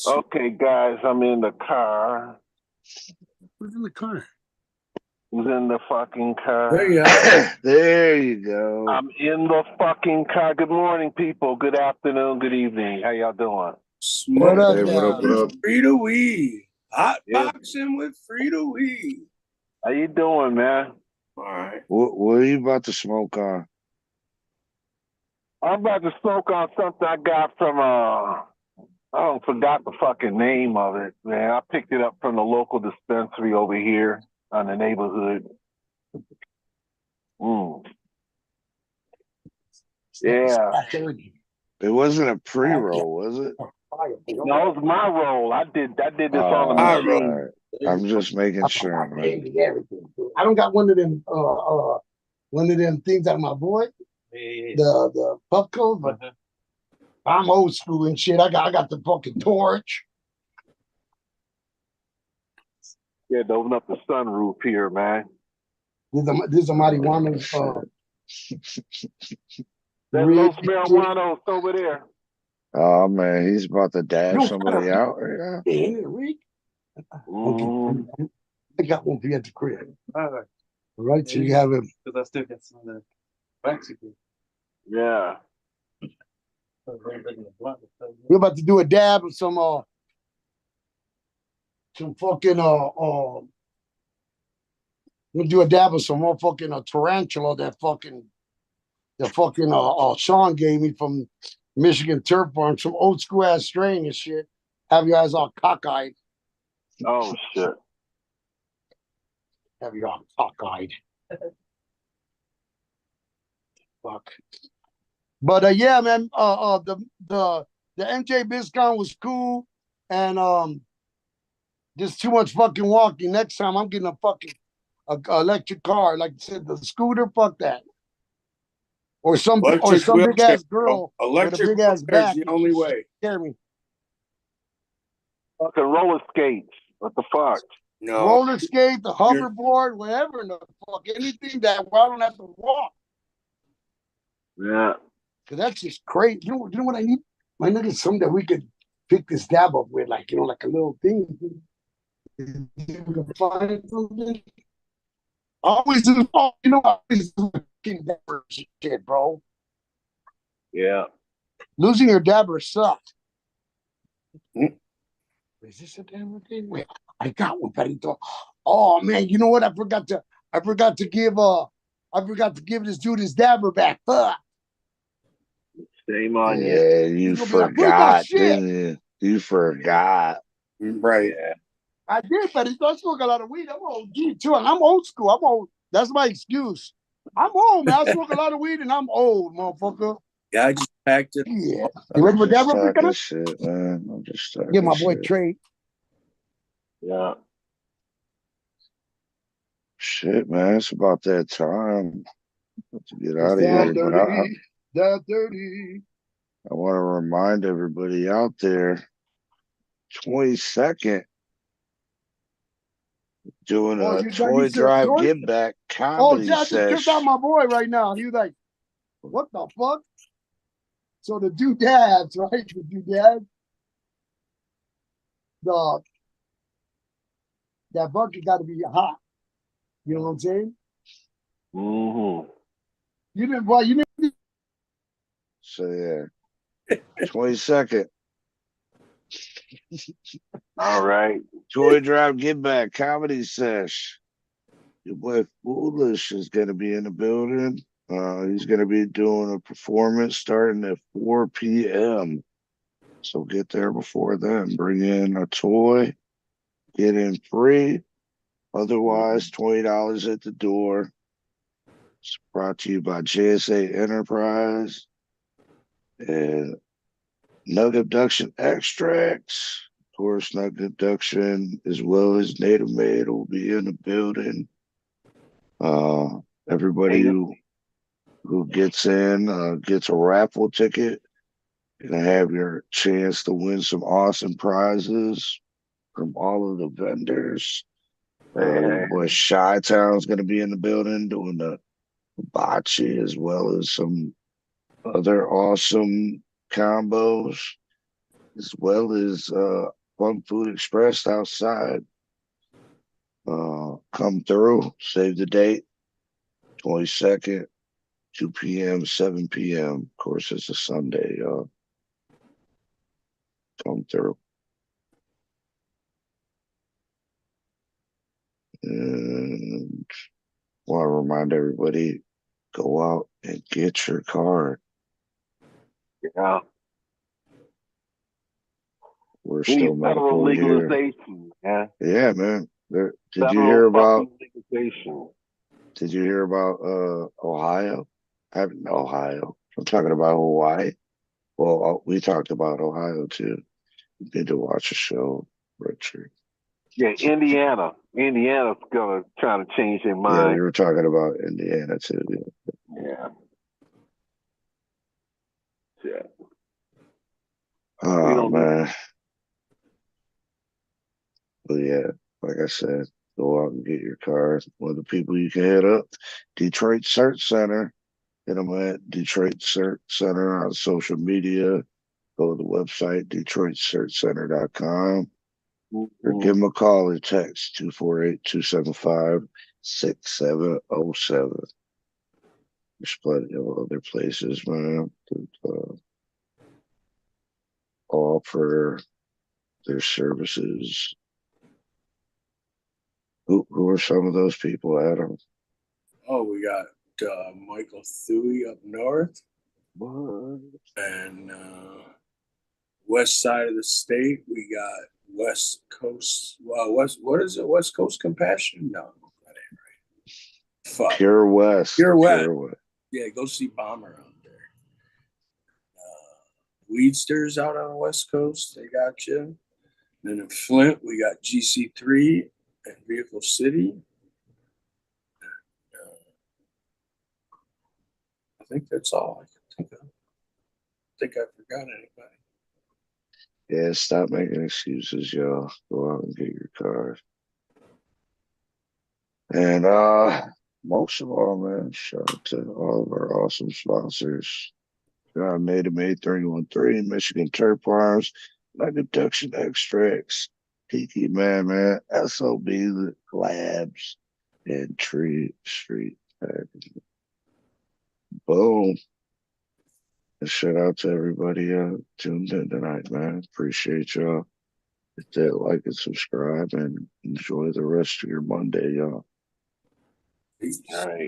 Okay, guys, I'm in the car. Who's in the car? Who's in the fucking car? There you go. There you go. I'm in the fucking car. Good morning, people. Good afternoon. Good evening. How y'all doing? Smoke. What up, what up? Frida Wee. Hot boxing with Frida Wee. How you doing, man? All right. What are you about to smoke on? I'm about to smoke on something I got from I forgot the fucking name of it, man. I picked it up from the local dispensary over here on the neighborhood. Yeah. It wasn't a pre-roll, was it? No, it was my roll. I did this on the My machine. roll. I'm just making sure, man. I don't got one of them things out of my boy. The puff coat, but I'm old school and shit. I got the fucking torch. Yeah, to open up the sunroof here, man. This is a marijuana. There's those marijuanos over there. Oh man, he's about to dab somebody out right now. I got one for you at the crib. All right, so you have it. Because I still got some of the Mexican. Yeah. We're about to do a dab of some fucking we'll do a dab of some motherfucking tarantula that fucking Sean gave me from Michigan Turf Farm, some old school ass strain and shit. Have you guys all cockeyed? Oh shit. Have you all cockeyed? Fuck. But yeah, man, the NJ BizCon was cool, and just too much fucking walking. Next time I'm getting a fucking electric car, like I said, the scooter. Fuck that. Or some big ass girl with a big ass back. The only way. Scare me. Fucking roller skates. What the fuck? No. Roller skate, the hoverboard, whatever in the fuck, anything that I don't have to walk. Yeah. Cause that's just crazy. You know what I need? I need something that we could pick this dab up with, like like a little thing. You can find something. Always do, always do dabber shit, bro. Yeah. Losing your dabber sucked. Is this a dabber thing? Wait, I got one, Perrito. Oh man, you know what? I forgot to give this dude his dabber back. Fuck. Shame on you. Yeah, you forgot, didn't you? You forgot. Right. I did, but I smoke a lot of weed. I'm old too, and I'm old school. I'm old. That's my excuse. I'm old, man. I smoke a lot of weed, and I'm old, motherfucker. Yeah, I just packed it. Yeah. You ready for that? Shit, man. I'm just talking Get my boy shit. Trey. Yeah. Shit, man. It's about that time to get out of here. But That dirty. I want to remind everybody out there, 22nd, doing Oh, a you toy said drive toy? give back Oh, comedy yeah, I just tripped sesh. out my boy right now. He was like, what the fuck? So the doodads, right? The doodads. That bucket got to be hot. You know what I'm saying? Mm-hmm. You didn't, boy, you didn't. So yeah, 22nd. All right. Toy drive give back comedy sesh. Your boy Foolish is gonna be in the building. He's gonna be doing a performance starting at 4 p.m. So get there before then. Bring in a toy, get in free. Otherwise, $20 at the door. It's brought to you by JSA Enterprise and Nug Abduction Extracts. Of course, Nug Abduction as well as Native Made will be in the building. Everybody who gets in gets a raffle ticket. You're gonna have your chance to win some awesome prizes from all of the vendors. Boy, Chi-Town's gonna be in the building doing the hibachi as well as some other awesome combos, as well as Fun Food Express outside. Come through, save the date, 22nd, 2 p.m., 7 p.m. Of course, it's a Sunday, y'all. Come through. And want to remind everybody, go out and get your card. Yeah. We're still federal medical here. legalization, yeah. Yeah, man. Did you Federal hear about? fucking legalization. Did you hear about Ohio? I haven't Ohio. I'm talking about Hawaii. Well, we talked about Ohio too. You need to watch a show, Richard. Yeah, Indiana. Indiana's gonna try to change their Yeah, mind. we were talking about Indiana too. Yeah. Yeah. Oh man. But yeah, like I said, go out and get your card. One of the people you can hit up, Detroit Search Center. Hit them at Detroit Search Center on social media. Go to the website, DetroitSearchCenter.com. Or give them a call or text 248-275-6707. There's plenty of other places, man, that offer their services. Who are some of those people, Adam? Oh, we got Michael Thuy up north. What? And west side of the state, we got West Coast. What is it? West Coast Compassion? No, that ain't right. Fuck. Pure West. Pure West. Pure West. Yeah, go see Bomber out there. Weedsters out on the West Coast, they got you. Then in Flint, we got GC3 and Vehicle City. I think that's all I can think of. I think I forgot anybody. Yeah, stop making excuses, y'all. Go out and get your card. And most of all, man, shout out to all of our awesome sponsors. Native Made 313, Michigan Turf Farms, Nug Abduction Extracts, Tiki Man, SOB Labs, and Tree Street Packaging. Boom. And shout out to everybody tuned in tonight, man. Appreciate y'all. Hit that like and subscribe and enjoy the rest of your Monday, y'all. Peace. All right.